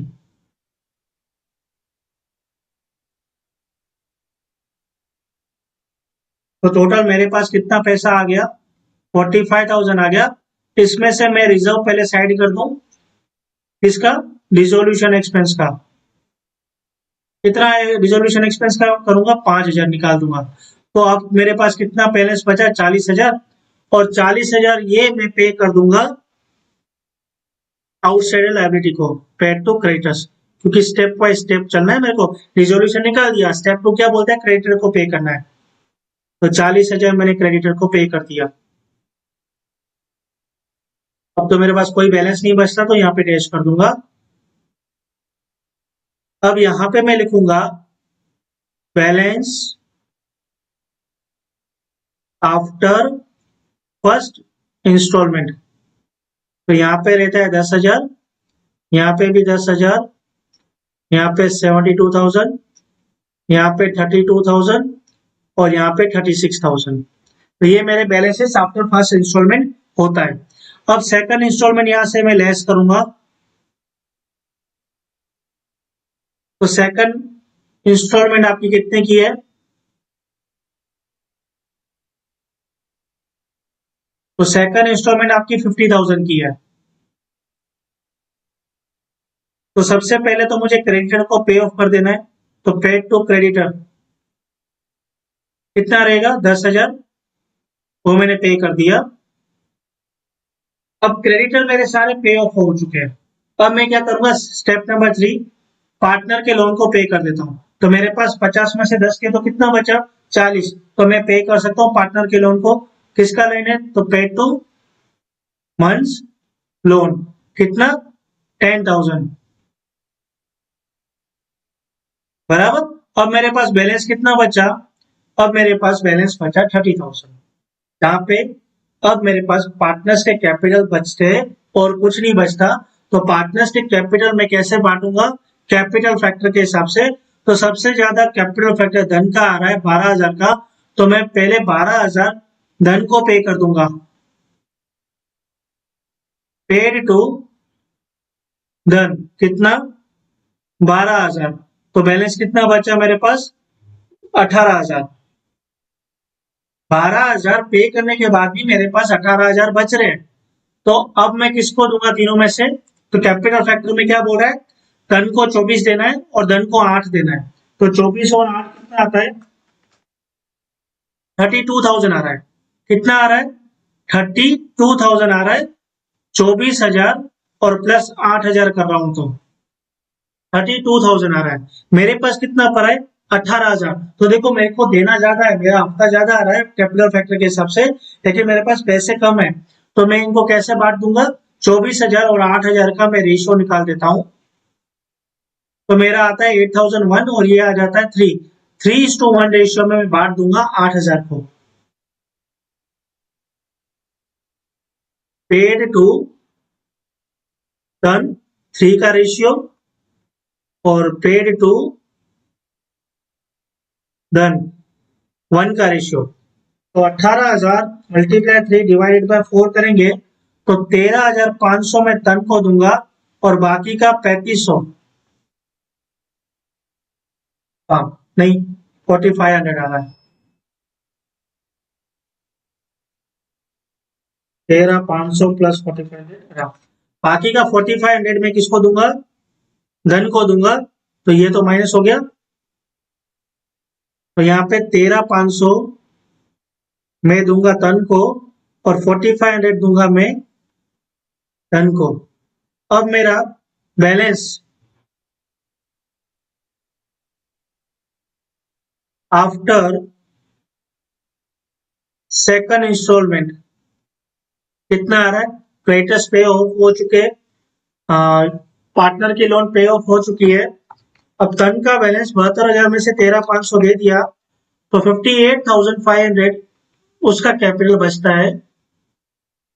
तो टोटल मेरे पास कितना पैसा आ गया? 45,000 आ गया। इसमें से मैं रिजर्व पहले साइड कर दूं, किसका? रिजोल्यूशन एक्सपेंस का। कितना रिजोल्यूशन एक्सपेंस का करूंगा? 5,000 निकाल दूंगा। तो अब मेरे पास कितना बैलेंस बचा? 40,000। और 40,000 ये मैं पे कर दूंगा आउटसाइडर लायबिलिटी को, पेड टू क्रेडिटर्स। क्योंकि स्टेप बाय स्टेप चलना है मेरे को। रिजोल्यूशन निकाल दिया, स्टेप टू क्या बोलता है? क्रेडिटर को पे करना है। तो 40,000 मैंने क्रेडिटर को पे कर दिया। अब तो मेरे पास कोई बैलेंस नहीं बचता, तो यहाँ पे डैश कर दूंगा। अब यहाँ पे मैं लिखूंगा बैलेंस आफ्टर फर्स्ट इंस्टॉलमेंट। तो यहाँ पे रहता है 10,000, यहाँ पे भी 10,000, यहाँ पे 72,000, यहाँ पे 32,000 और यहाँ पे 36,000। तो ये मेरे बैलेंसेस आफ्टर फर्स्ट इंस्टॉलमेंट होता है। अब सेकंड इंस्टॉलमेंट यहाँ से मैं लेस करूंगा। तो सेकंड इंस्टॉलमेंट आपकी कितने की है? तो सेकंड इंस्टॉलमेंट आपकी 50,000 की है। तो सबसे पहले तो मुझे क्रेडिटर को पे ऑफ कर देना है। तो पेड टू क्रेडिटर कितना रहेगा? 10,000। वो मैंने पे कर दिया। अब क्रेडिटर मेरे सारे पे ऑफ हो चुके हैं। अब मैं क्या करूंगा? स्टेप नंबर 3, पार्टनर के लोन को पे कर देता हूँ। तो मेरे पास 50 में से 10 के, तो कितना बचा? 40। तो मैं पे कर सकता हूँ पार्टनर के लोन को। किसका लेन है? तो पे टू मंथ्स लोन। कितना? 10,000। बराबर। अब मेरे पास बैलेंस कितना बचा? अब मेरे पास बैलेंस बचा 30,000। जहां पे अब मेरे पास पार्टनर्स के कैपिटल बचते और कुछ नहीं बचता। तो पार्टनर्स के कैपिटल में कैसे बांटूंगा? कैपिटल फैक्टर के हिसाब से। तो सबसे ज्यादा कैपिटल फैक्टर धन का आ रहा है 12,000 का। तो मैं पहले 12,000 धन को पे कर दूंगा। पेड टू धन कितना 12,000। तो बैलेंस कितना बचा मेरे पास 18,000। 12,000 पे करने के बाद भी मेरे पास 18,000 बच रहे हैं। तो अब मैं किसको दूंगा तीनों में से? तो कैपिटल फैक्टर में क्या बोल रहा है, धन को 24 देना है और धन को 8 देना है। तो 24 और 8 कितना आता है 32,000 आ रहा है। कितना आ रहा है 32,000 आ रहा है। 24,000 और प्लस 8,000 कर रहा हूं तो 32,000 आ रहा है। मेरे पास कितना पड़ा है 18,000। तो देखो मेरे को देना ज्यादा है, मेरा हफ्ता ज्यादा आ रहा है कैपिटल फैक्टर के हिसाब से, लेकिन मेरे पास पैसे कम है। तो मैं इनको कैसे बांट दूंगा, 24,000 और 8,000 का मैं रेशियो निकाल देता हूं। तो मेरा आता है 8,001 और ये आ जाता है 3। 3:1 रेशियो में मैं बांट दूंगा 8,000 को। पेड टू टन 3 का रेशियो और पेड टू धन 1 का रेशियो। तो 18,000 मल्टीप्लाई 3 डिवाइडेड बाय 4 करेंगे तो 13,500 में टन को दूंगा और बाकी का 3,500, हाँ नहीं 4,500 आ रहा है। 13,500 प्लस 4,500, हाँ बाकी का 4,500 में किसको दूंगा, धन को दूंगा। तो ये तो माइनस हो गया। तो यहाँ पे 13,500 मैं दूंगा तन को और 4,500 दूंगा मैं धन को। अब मेरा बैलेंस आफ्टर सेकंड इंस्टॉलमेंट कितना आ रहा है, क्रेडिटर्स पे ऑफ हो चुके हैं, पार्टनर की लोन पे ऑफ हो चुकी है। अब धन का बैलेंस 72,000 में से 13,500 दे दिया तो 58,500 उसका कैपिटल बचता है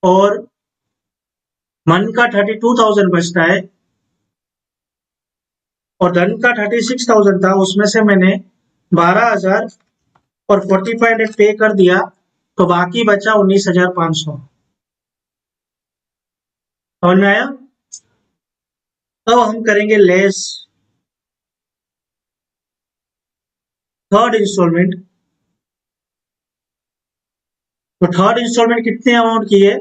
और मन का 32,000 बचता है और धन का 36,000 था, उसमें से मैंने 12,000 और 4,500 पे कर दिया तो बाकी बचा 19,500। समझ में आया? अब हम करेंगे लेस थर्ड इंस्टॉलमेंट। तो थर्ड इंस्टॉलमेंट कितने अमाउंट की है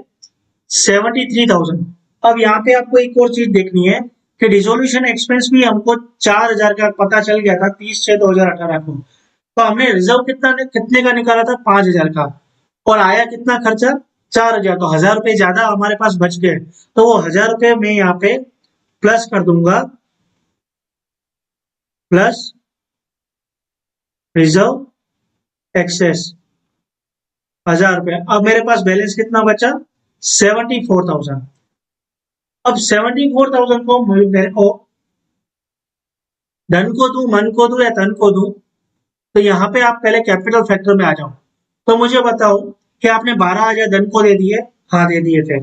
73,000। अब यहाँ पे आपको एक और चीज देखनी है कि डिसोल्यूशन एक्सपेंस भी हमको 4,000 का पता चल गया था 30/6/2018 को। तो हमने रिजर्व कितने का निकाला था 5,000 का और आया कितना खर्चा 4,000। तो 1,000 रुपए ज्यादा हमारे पास बच गए। तो वो 1,000 रुपए मैं यहाँ पे प्लस कर दूंगा, प्लस रिजर्व एक्सेस 1,000 रुपए। अब मेरे पास बैलेंस कितना बचा 74,000। अब 74,000 को मेरे को धन को दूं, मन को दूं या धन को दूं? तो यहाँ पे आप पहले कैपिटल फैक्टर में आ जाओ। तो मुझे बताओ कि आपने 12,000 धन को दे दिए, हाँ दे दिए थे,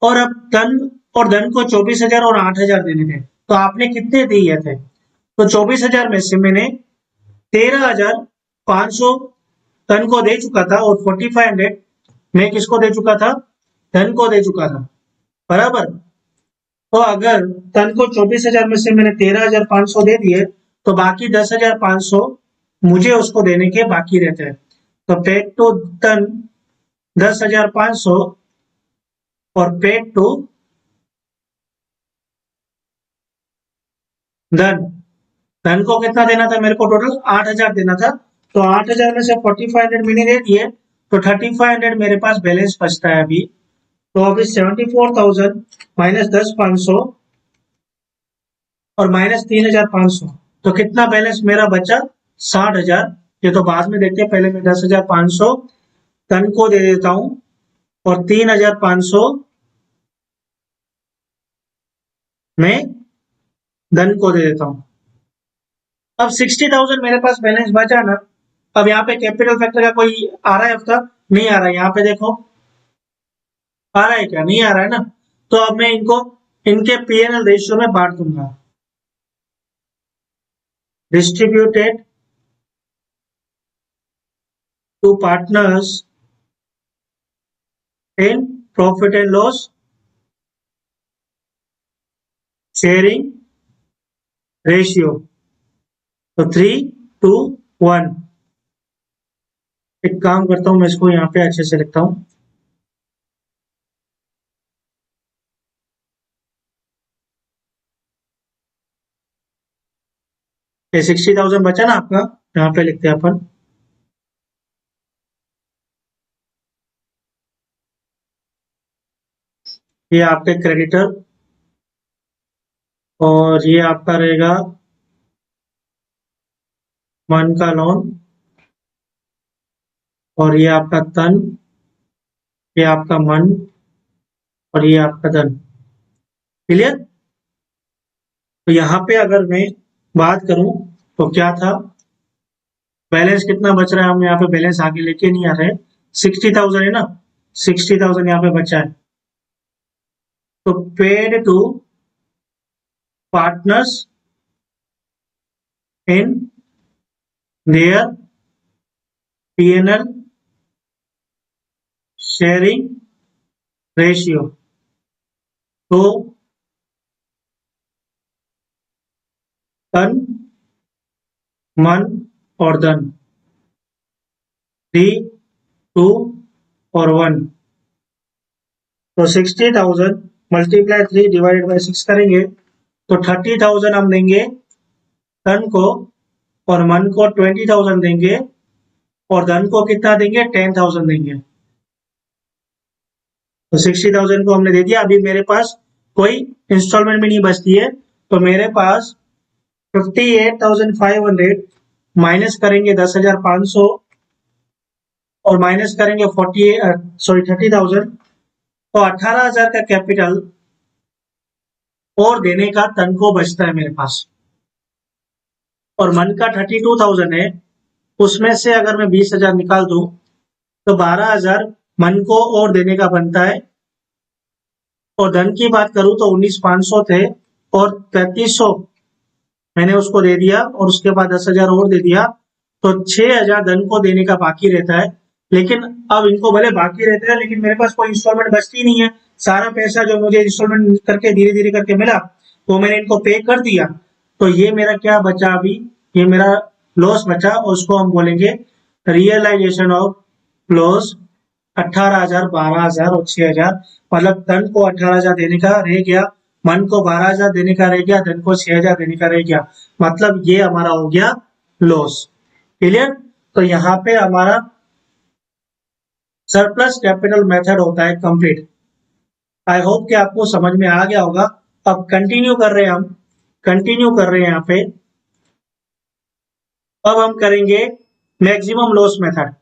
और अब धन और धन को 24,000 और 8,000 देने थे। तो आपने कितने दिए थे? तो 24,000 में से मैंने 13,500 धन को दे चुका था और 4,500 मैं किसको दे चुका था, धन को दे चुका था, बराबर। तो अगर धन को 24,000 में से मैंने 13,500 दे दिए तो बाकी 10,500 मुझे उसको देने के बाकी रहते हैं। तो पेड टू धन 10,500 और पेड टू धन, धन को कितना देना था मेरे को, टोटल 8,000 देना था। तो 8,000 में से 4,500 मैंने दे दिए तो 3,500 मेरे पास बैलेंस बचता है अभी। तो अभी 74,000 माइनस 10,500 और माइनस 3,500, तो कितना बैलेंस मेरा बचा 60,000। ये तो बाद में देखते हैं, पहले मैं 10,500 धन को दे देता हूं और 3,500 मैं धन को दे देता हूं। अब 60,000 मेरे पास बैलेंस बचा ना। अब यहाँ पे कैपिटल फैक्टर का कोई आ रहा है हफ्ता, नहीं आ रहा है। यहाँ पे देखो आ रहा है क्या, नहीं आ रहा है ना। तो अब मैं इनको इनके पीएनएल रेशियो में बांट दूंगा, distributed to partners in profit and loss sharing ratio, तो 3:1। एक काम करता हूँ, मैं इसको यहाँ पे अच्छे से लिखता हूँ। ये 60,000 बचा ना आपका, यहाँ पे लिखते हैं अपन। ये आपके क्रेडिटर और ये आपका रहेगा मन का लोन, और ये आपका तन, ये आपका मन, और ये आपका धन। क्लियर? तो यहाँ पे अगर मैं बात करूं तो क्या था, बैलेंस कितना बच रहा है, हम यहाँ पे बैलेंस आगे लेके नहीं आ रहे। 60,000 है ना, 60,000 यहाँ पे बचा है। तो paid to partners in their P&L sharing ratio. तो तन, मन और धन, 3, 2 और 1। तो 60,000 मल्टीप्लाई 3 डिवाइडेड बाई 6 करेंगे तो 30,000 हम देंगे तन को, और मन को 20,000 देंगे, और धन को कितना देंगे, 10,000 देंगे। तो 60,000 को हमने दे दिया। अभी मेरे पास कोई इंस्टॉलमेंट भी नहीं बचती है, तो मेरे पास 58,500 माइनस करेंगे 10,500, और माइनस करेंगे 30,000, तो 18,000 का कैपिटल और देने का तन को बचता है मेरे पास। और मन का 32,000 है, उसमें से अगर मैं 20,000 निकाल दूं तो 12,000 मन को और देने का बनता है। और धन की बात करूं तो 19,500 थे, और 3,300 मैंने उसको दे दिया, और उसके बाद 10,000 और दे दिया, तो 6,000 धन को देने का बाकी रहता है। लेकिन अब इनको भले बाकी रहता है, लेकिन मेरे पास कोई इंस्टॉलमेंट बचती नहीं है। सारा पैसा जो मुझे इंस्टॉलमेंट करके धीरे धीरे करके मिला, वो मैंने इनको पे कर दिया। तो ये मेरा क्या बचा अभी, ये मेरा लॉस बचा, और उसको हम बोलेंगे रियलाइजेशन ऑफ लॉस। 18,000, 12,000 और 6,000, मतलब धन को 18,000 देने का रह गया, मन को 12,000 देने का रह गया, धन को 6,000 देने का रह गया। मतलब ये हमारा हो गया लॉस। क्लियर? तो यहाँ पे हमारा सरप्लस कैपिटल मेथड होता है कंप्लीट। आई होप कि आपको समझ में आ गया होगा। अब कंटिन्यू कर रहे हैं हम, कंटिन्यू कर रहे हैं यहाँ पे। अब हम करेंगे मैक्सिमम लॉस मेथड।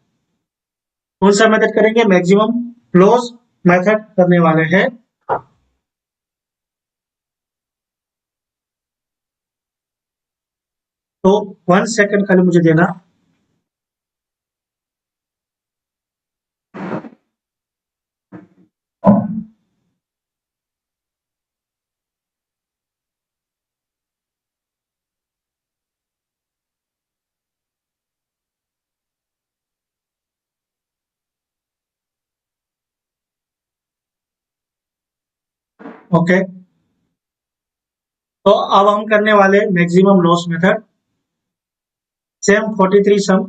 कौन सा मेथड करेंगे? मैक्सिमम लॉस मेथड करने वाले हैं। तो 1 सेकंड खाली मुझे देना। ओके, तो अब हम करने वाले मैक्सिमम लॉस मेथड। सेम 43 सम,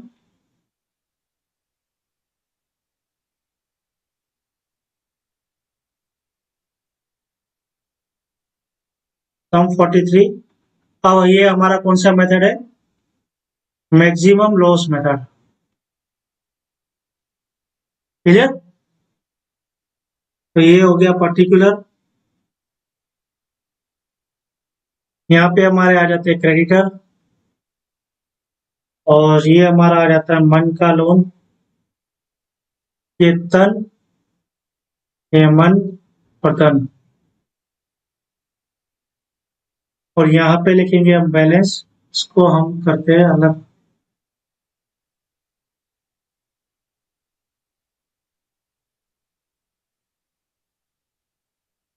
सम 43। अब ये हमारा कौन सा मेथड है? Maximum loss method. क्लियर? तो ये हो गया पर्टिकुलर। यहाँ पे हमारे आ जाते हैं क्रेडिटर, और ये हमारा आ जाता है मन का लोन, ये तन, ये मन और धन। और यहाँ पे लिखेंगे हम बैलेंस, इसको हम करते हैं अलग।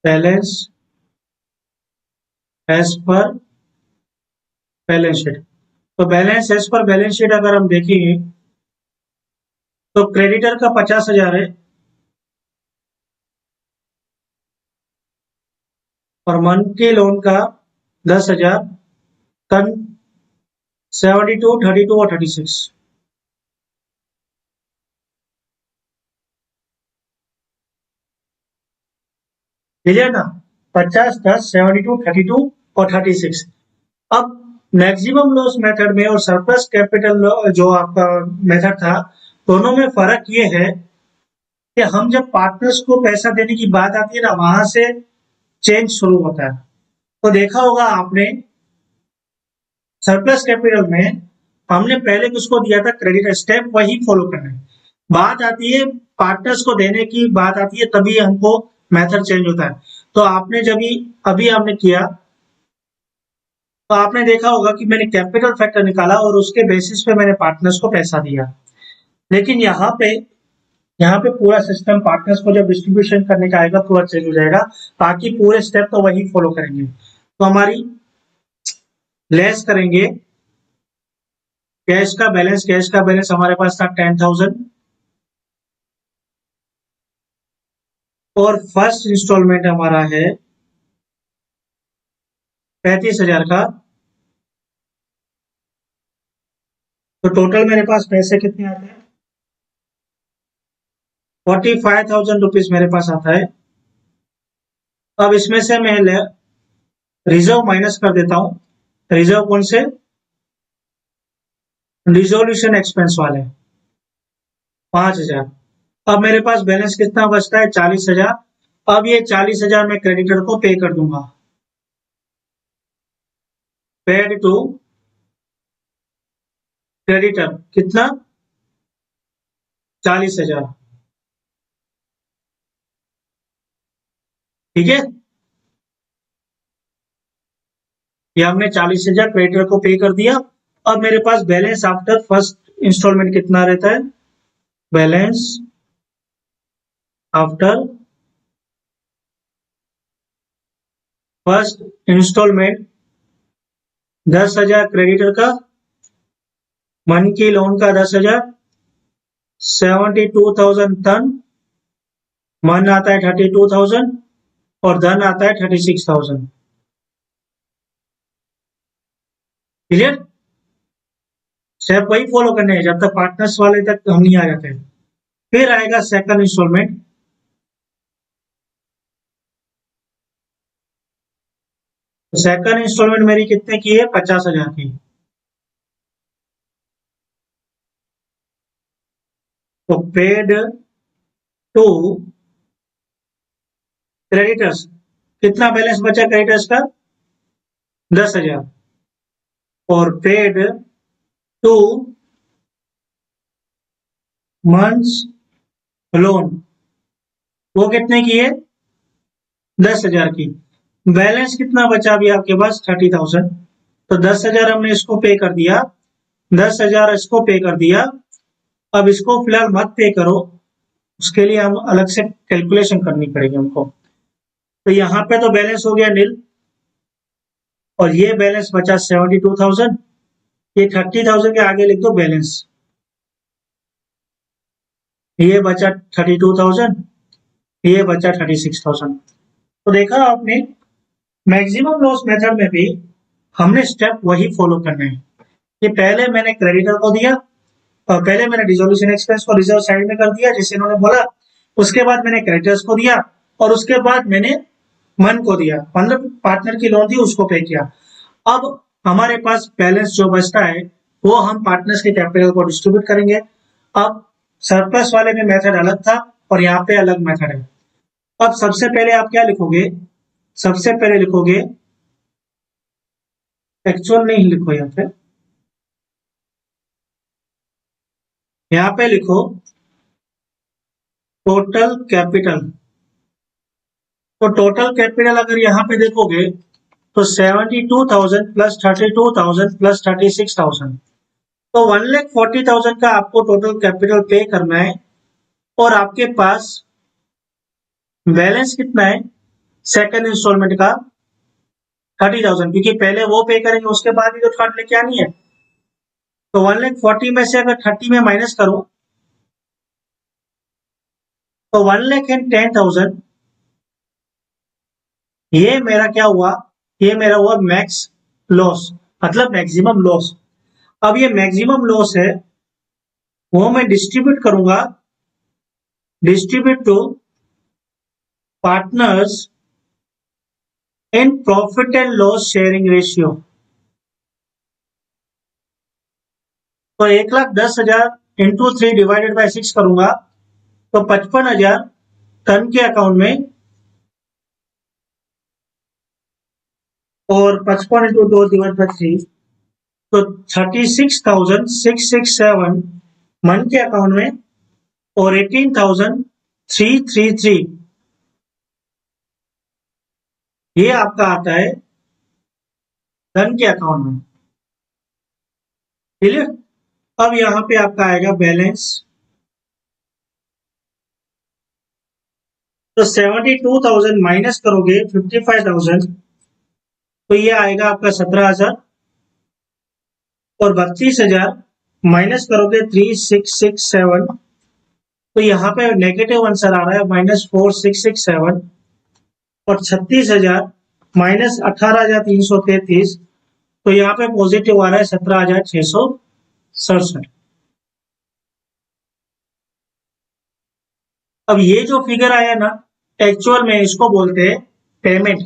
Balance as per balance sheet. तो balance as per balance sheet अगर हम देखेंगे तो क्रेडिटर का 50,000 है, और मंथली लोन का 10,000, टन 72, 32 और 36। क्लियर ना? 50, 10, 72, 32 और 36। अब मैक्सिमम लॉस मेथड में और सरप्लस कैपिटल जो आपका मेथड था, दोनों में फर्क ये है कि हम जब पार्टनर्स को पैसा देने की बात आती है ना, वहां से चेंज शुरू होता है। तो देखा होगा आपने, सरप्लस कैपिटल में हमने पहले किसको दिया था? क्रेडिट। स्टेप वही फॉलो करना है। बात आती है पार्टनर्स को देने की, बात आती है तभी हमको मेथड चेंज होता है। तो आपने जब अभी आपने किया, तो आपने देखा होगा कि मैंने कैपिटल फैक्टर निकाला और उसके बेसिस पे मैंने पार्टनर्स को पैसा दिया। लेकिन यहाँ पे पूरा सिस्टम पार्टनर्स को जब डिस्ट्रीब्यूशन करने का आएगा, पूरा चेंज हो जाएगा। बाकी पूरे स्टेप तो वही फॉलो करेंगे। तो हमारी लेस करेंगे कैश का बैलेंस हमारे पास था 10,000, और फर्स्ट इंस्टॉलमेंट हमारा है 35,000 का। तो टोटल मेरे पास पैसे कितने आते हैं? 45,000 रुपीज मेरे पास आता है। अब इसमें से मैं रिजर्व माइनस कर देता हूँ। रिजर्व कौन से? रिजोल्यूशन एक्सपेंस वाले, 5,000। अब मेरे पास बैलेंस कितना बचता है? 40,000। अब ये 40,000 मैं क्रेडिटर को पे कर दूंगा। पेड टू क्रेडिटर कितना? 40,000। ठीक है, ये हमने 40,000 क्रेडिटर को पे कर दिया। अब मेरे पास बैलेंस आफ्टर फर्स्ट इंस्टॉलमेंट कितना रहता है? Balance after first installment 10,000 creditor का, मन की लोन का 10,000, 72,000 टन, मन आता है 32,000 और धन आता है 36,000। क्लियर? स्टेप वही फॉलो करने हैं जब तक पार्टनर्स वाले तक हम नहीं आ जाते। फिर आएगा सेकंड इंस्टॉलमेंट। तो सेकंड इंस्टॉलमेंट मेरी कितने की है? 50,000 की। तो पेड टू क्रेडिटर्स, कितना बैलेंस बचा क्रेडिटर्स का? 10,000। और पेड टू मंथ्स लोन, वो कितने की है? 10,000 की। बैलेंस कितना बचा अभी आपके पास? 30,000। तो 10,000 हमने इसको पे कर दिया, 10,000 इसको पे कर दिया। अब इसको फिलहाल मत पे करो, उसके लिए हम अलग से कैलकुलेशन करनी पड़ेगी हमको। तो यहाँ पे तो बैलेंस हो गया नील, और ये बैलेंस बचा 72,000। ये 30,000 के आगे लिख दो बैलेंस। ये बचा 32,000, ये बचा 36,000। तो देखा आपने, मैक्सिमम लॉस मेथड में भी हमने स्टेप वही फॉलो करने हैं कि पहले मैंने क्रेडिटर को दिया, और पहले मैंने डिसोल्यूशन एक्सपेंस को रिजर्व साइड में कर दिया जिसे इन्होंने बोला। उसके बाद मैंने क्रेडिटर्स को दिया, और उसके बाद मैंने मन को दिया, मतलब पार्टनर की लोन थी उसको पे किया। अब हमारे पास बैलेंस जो बचता है वो हम पार्टनर्स के कैपिटल को डिस्ट्रीब्यूट करेंगे। अब सरप्लस वाले में मेथड अलग था और यहाँ पे अलग मेथड है। अब सबसे पहले आप क्या लिखोगे? सबसे पहले लिखोगे, एक्चुअल नहीं लिखो यहाँ पे, यहाँ पे लिखो टोटल कैपिटल। तो टोटल कैपिटल अगर यहाँ पे देखोगे तो 72,000 प्लस 32,000 प्लस 36,000, तो 1,40,000 का आपको टोटल कैपिटल पे करना है। और आपके पास बैलेंस कितना है सेकंड इंस्टॉलमेंट का? 30,000, क्योंकि पहले वो पे करेंगे उसके बाद ही तो थर्ड लेके आनी है। तो 1,40,000 में से अगर 30 में माइनस करो तो 1,10,000 ये मेरा क्या हुआ, ये मेरा हुआ मैक्स लॉस, मतलब मैक्सिमम लॉस। अब ये मैक्सिमम लॉस है, वो मैं डिस्ट्रीब्यूट करूंगा, distribute to partners in profit and loss sharing ratio. तो 1,10,000 इंटू 3 डिवाइडेड बाई 6 करूंगा, तो 55,000 टन के अकाउंट में, और 55 इंटू 2 डिवाइड बाई 3, तो 36,667 मन के अकाउंट में, और 18,333 ये आपका आता है धन के अकाउंट में। क्लियर? अब यहाँ पे आपका आएगा बैलेंस, तो 72,000 माइनस करोगे 55,000, तो ये आएगा आपका 17,000, और 32,000 माइनस करोगे 3667, तो यहाँ पे नेगेटिव आंसर आ रहा है -4667, और 36,000 माइनस 18,333, तो यहाँ पे पॉजिटिव आ रहा है 17,667। अब ये जो फिगर आया ना, एक्चुअल में इसको बोलते हैं पेमेंट।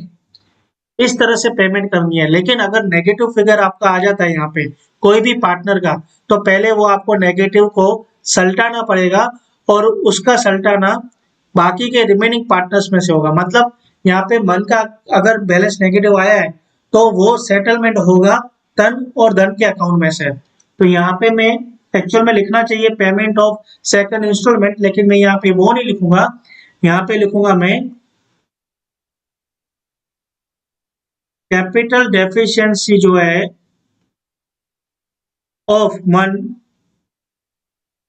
इस तरह से पेमेंट करनी है, लेकिन अगर नेगेटिव फिगर आपका आ जाता है यहाँ पे कोई भी पार्टनर का, तो पहले वो आपको नेगेटिव को सल्टाना पड़ेगा, और उसका सल्टाना बाकी के रिमेनिंग पार्टनर्स में से होगा। मतलब यहाँ पे मन का अगर बैलेंस नेगेटिव आया है, तो वो सेटलमेंट होगा तन और धन के अकाउंट में से। तो यहाँ पे मैं एक्चुअल में लिखना चाहिए पेमेंट ऑफ सेकंड इंस्टॉलमेंट, लेकिन मैं यहाँ पे वो नहीं लिखूंगा, यहाँ पे लिखूंगा मैं कैपिटल डेफिशिएंसी जो है of Man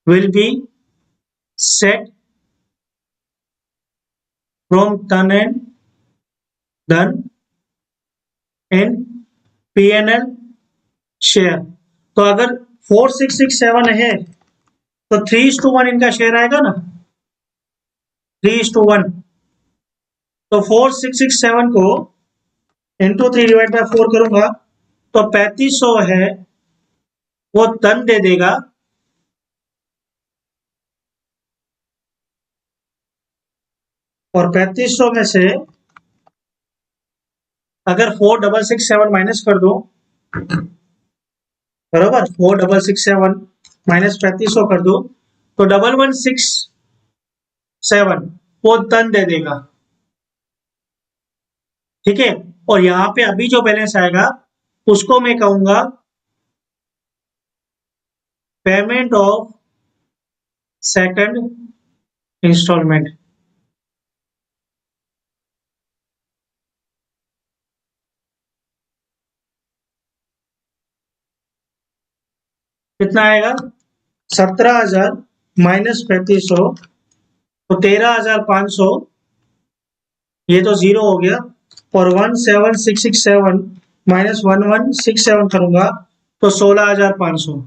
will be set from Tan and Dhan in PNL share. तो अगर 4667 है, तो 3:1 इनका शेयर आएगा ना, 3:1। तो 4667 को इंटू 3/4 करूंगा, तो 3500 है वो टन दे देगा, और 3500 में से अगर 4667 माइनस कर दो, बराबर 4667 माइनस 3500 कर दो, तो 1167 वो टन दे देगा। ठीक है, और यहाँ पे अभी जो बैलेंस आएगा उसको मैं कहूंगा पेमेंट ऑफ सेकंड इंस्टॉलमेंट। कितना आएगा? 17,000 माइनस 3500, तो 13,500, ये तो जीरो हो गया, और 17,667 माइनस 1167 करूंगा, तो 16,500।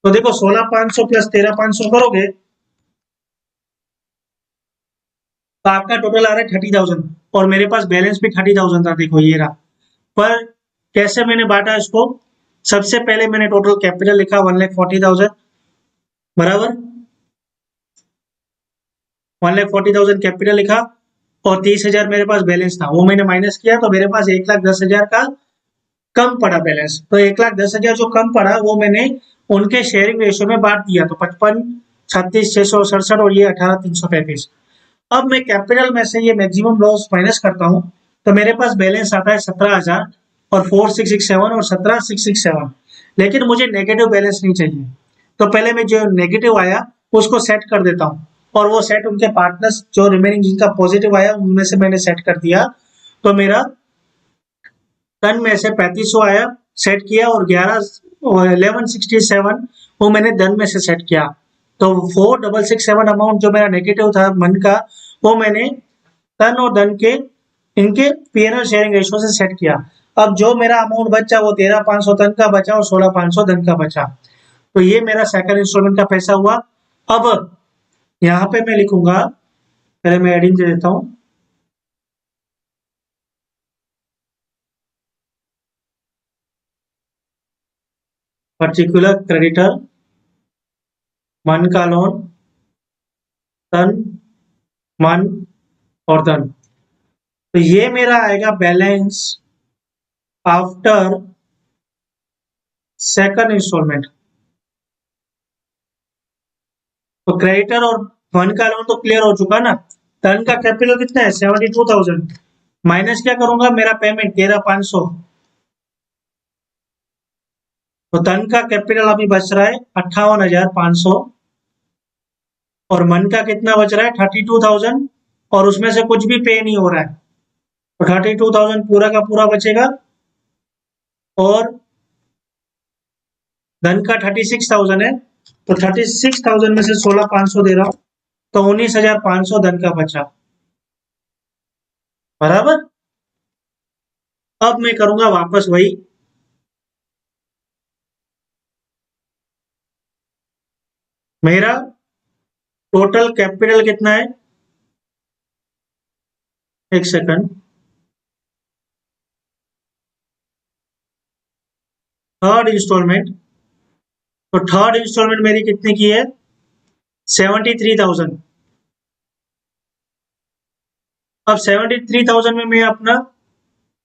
तो देखो 16,500 प्लस 13,500 करोगे, तो आपका टोटल आ रहा है 30,000, और मेरे पास बैलेंस भी 30,000 था, देखो ये रहा। पर कैसे मैंने बांटा इसको? सबसे पहले मैंने टोटल कैपिटल लिखा 1,40,000, बराबर 1,40,000 कैपिटल लिखा, और 30,000 मेरे पास बैलेंस था, वो मैंने माइनस किया, तो मेरे पास 1,10,000 का कम पड़ा बैलेंस। तो 1,10,000 जो कम पड़ा वो मैंने उनके शेयरिंग रेशियो में बांट दिया, तो 55, 36, 667, और ये 18,335। अब मैं कैपिटल में से ये मैक्सिमम लॉस माइनस करता हूँ, तो मेरे पास बैलेंस आता है 17,000, और 4667 और 17,667, लेकिन मुझे नेगेटिव बैलेंस नहीं चाहिए। तो पहले मैं जो नेगेटिव आया उसको सेट कर देता हूँ, और वो सेट उनके पार्टनर्स जो रिमेनिंग जिनका पॉजिटिव आया उनमें से मैंने सेट कर दिया। तो मेरा टन में से 3500 आया, सेट किया, और 1167 वो मैंने धन में से सेट किया। तो 4667 अमाउंट जो मेरा नेगेटिव था मन का, वो मैंने टन और धन के इनके पीएनएल शेयरिंग रेशियो से सेट किया। अब जो मेरा अमाउंट बचा वो 13,500 टन का बचा, और 16,500 धन का बचा। तो ये मेरा सेकंड इंस्टॉलमेंट का पैसा हुआ। अब यहाँ पे मैं लिखूंगा, पहले मैं एडिंग दे देता हूँ, पर्टिकुलर क्रेडिटर, मन का लोन, तन, मन और धन। तो ये मेरा आएगा बैलेंस आफ्टर सेकंड इंस्टॉलमेंट। तो क्रेडिटर और मन का लोन तो क्लियर हो चुका ना। धन का कैपिटल कितना है 72,000, माइनस क्या करूंगा मेरा पेमेंट 13,500। तो धन का कैपिटल अभी बच रहा है 58,500 और मन का कितना बच रहा है 32,000 और उसमें से कुछ भी पे नहीं हो रहा है। तो 32,000 पूरा का पूरा बचेगा और धन का 36,000 है। तो 36,000 में से 16,500 दे रहा हूं तो 19,500 धन का बचा। बराबर। अब मैं करूंगा वापस वही, मेरा टोटल कैपिटल कितना है, एक सेकंड, थर्ड इंस्टॉलमेंट। तो थर्ड इंस्टॉलमेंट मेरी कितने की है 73,000। अब 73,000 में मैं अपना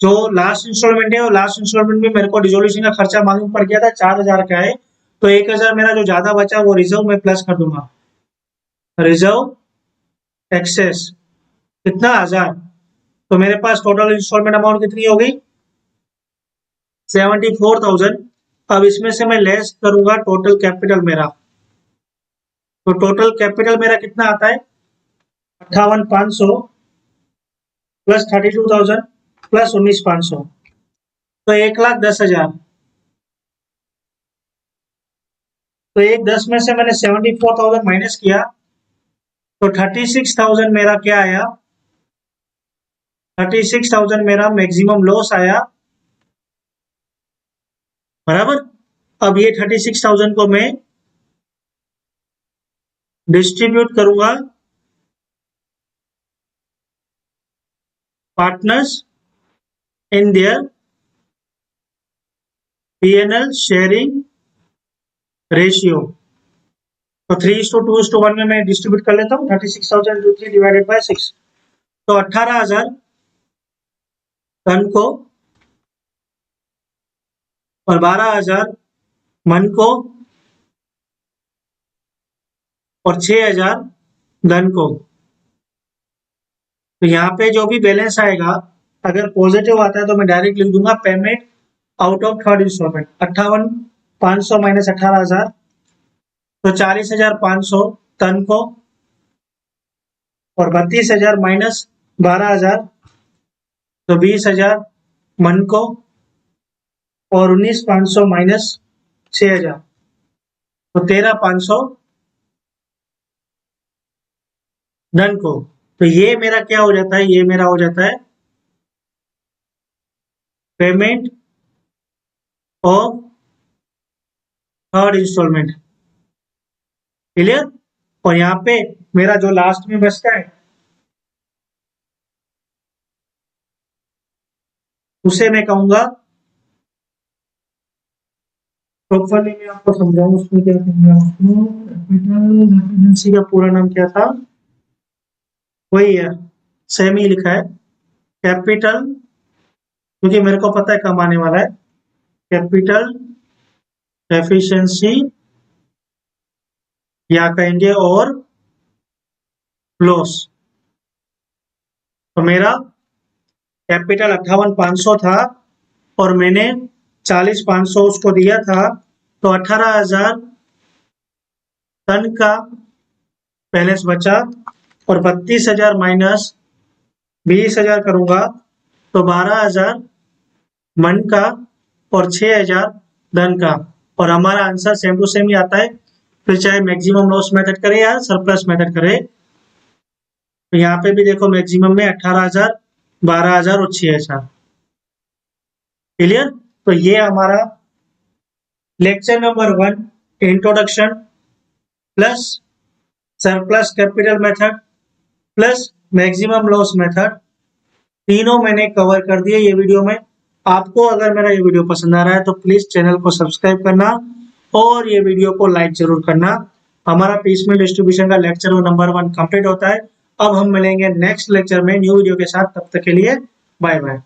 जो लास्ट इंस्टॉलमेंट है और लास्ट इंस्टॉलमेंट में मेरे को डिसोल्यूशन का खर्चा मालूम पड़ गया था 4,000 का है। तो 1,000 मेरा जो ज्यादा बचा वो रिजर्व में प्लस कर दूंगा। रिजर्व एक्सेस कितना 1,000। तो मेरे पास टोटल इंस्टॉलमेंट अमाउंट कितनी हो गई 74,000। अब इसमें से मैं लेस करूंगा टोटल कैपिटल मेरा। तो टोटल कैपिटल मेरा कितना आता है 58,500 प्लस 32,000 प्लस 19,500 तो 1,10,000। तो 1,10 में से मैंने 74,000 माइनस किया तो 36,000 मेरा क्या आया 36,000 मेरा मैक्सिमम लॉस आया। बराबर। अब ये 36,000 को मैं डिस्ट्रीब्यूट करूंगा partners in their P&L sharing ratio. तो 3:2:1 में मैं डिस्ट्रीब्यूट कर लेता हूँ 36,000 into 3 डिवाइडेड बाय 6। तो 18,000 धन को और 12,000 मन को और 6,000 धन को। तो यहाँ पे जो भी बैलेंस आएगा अगर पॉजिटिव आता है तो मैं डायरेक्ट लिख दूंगा payment out of third installment. 58,500 minus 18,000 तो 40,500 धन को और 32,000 माइनस 12,000 तो 20,000 मन को और 19,500 माइनस 6,000 तो 13,500 धन को। तो ये मेरा क्या हो जाता है, ये मेरा हो जाता है payment of third installment. Clear. और यहाँ पे मेरा जो लास्ट में बचता है उसे मैं कहूंगा प्रॉपरली मैं आपको समझाऊं उसमें क्या कहूंगा उसको कैपिटल एफिशिएंसी का पूरा नाम क्या था वही है सेम ही लिखा है कैपिटल क्योंकि मेरे को पता है कम आने वाला है। कैपिटल एफिशिएंसी या कहेंगे और लॉस। तो मेरा कैपिटल 58,500 था और मैंने 40,500 उसको दिया था तो 18,000 टन का बैलेंस बचा और 32,000 माइनस 20,000 करूंगा तो 12,000 मन का और 6,000 धन का। और हमारा आंसर सेम टू सेम ही आता है फिर चाहे मैक्सिमम लॉस मेथड करे या सरप्लस मेथड करे। तो यहाँ पे भी देखो मैक्सिमम में 18,000 12,000 और 6,000। क्लियर। तो ये हमारा lecture number 1 introduction plus surplus capital method plus maximum loss method तीनों मैंने कवर कर दिए ये वीडियो में। आपको अगर मेरा ये वीडियो पसंद आ रहा है तो प्लीज चैनल को सब्सक्राइब करना और ये वीडियो को लाइक जरूर करना। हमारा पीसमेल डिस्ट्रीब्यूशन का लेक्चर नंबर 1 कंप्लीट होता है। अब हम मिलेंगे नेक्स्ट लेक्चर में न्यू वीडियो के साथ, तब तक के लिए बाय बाय।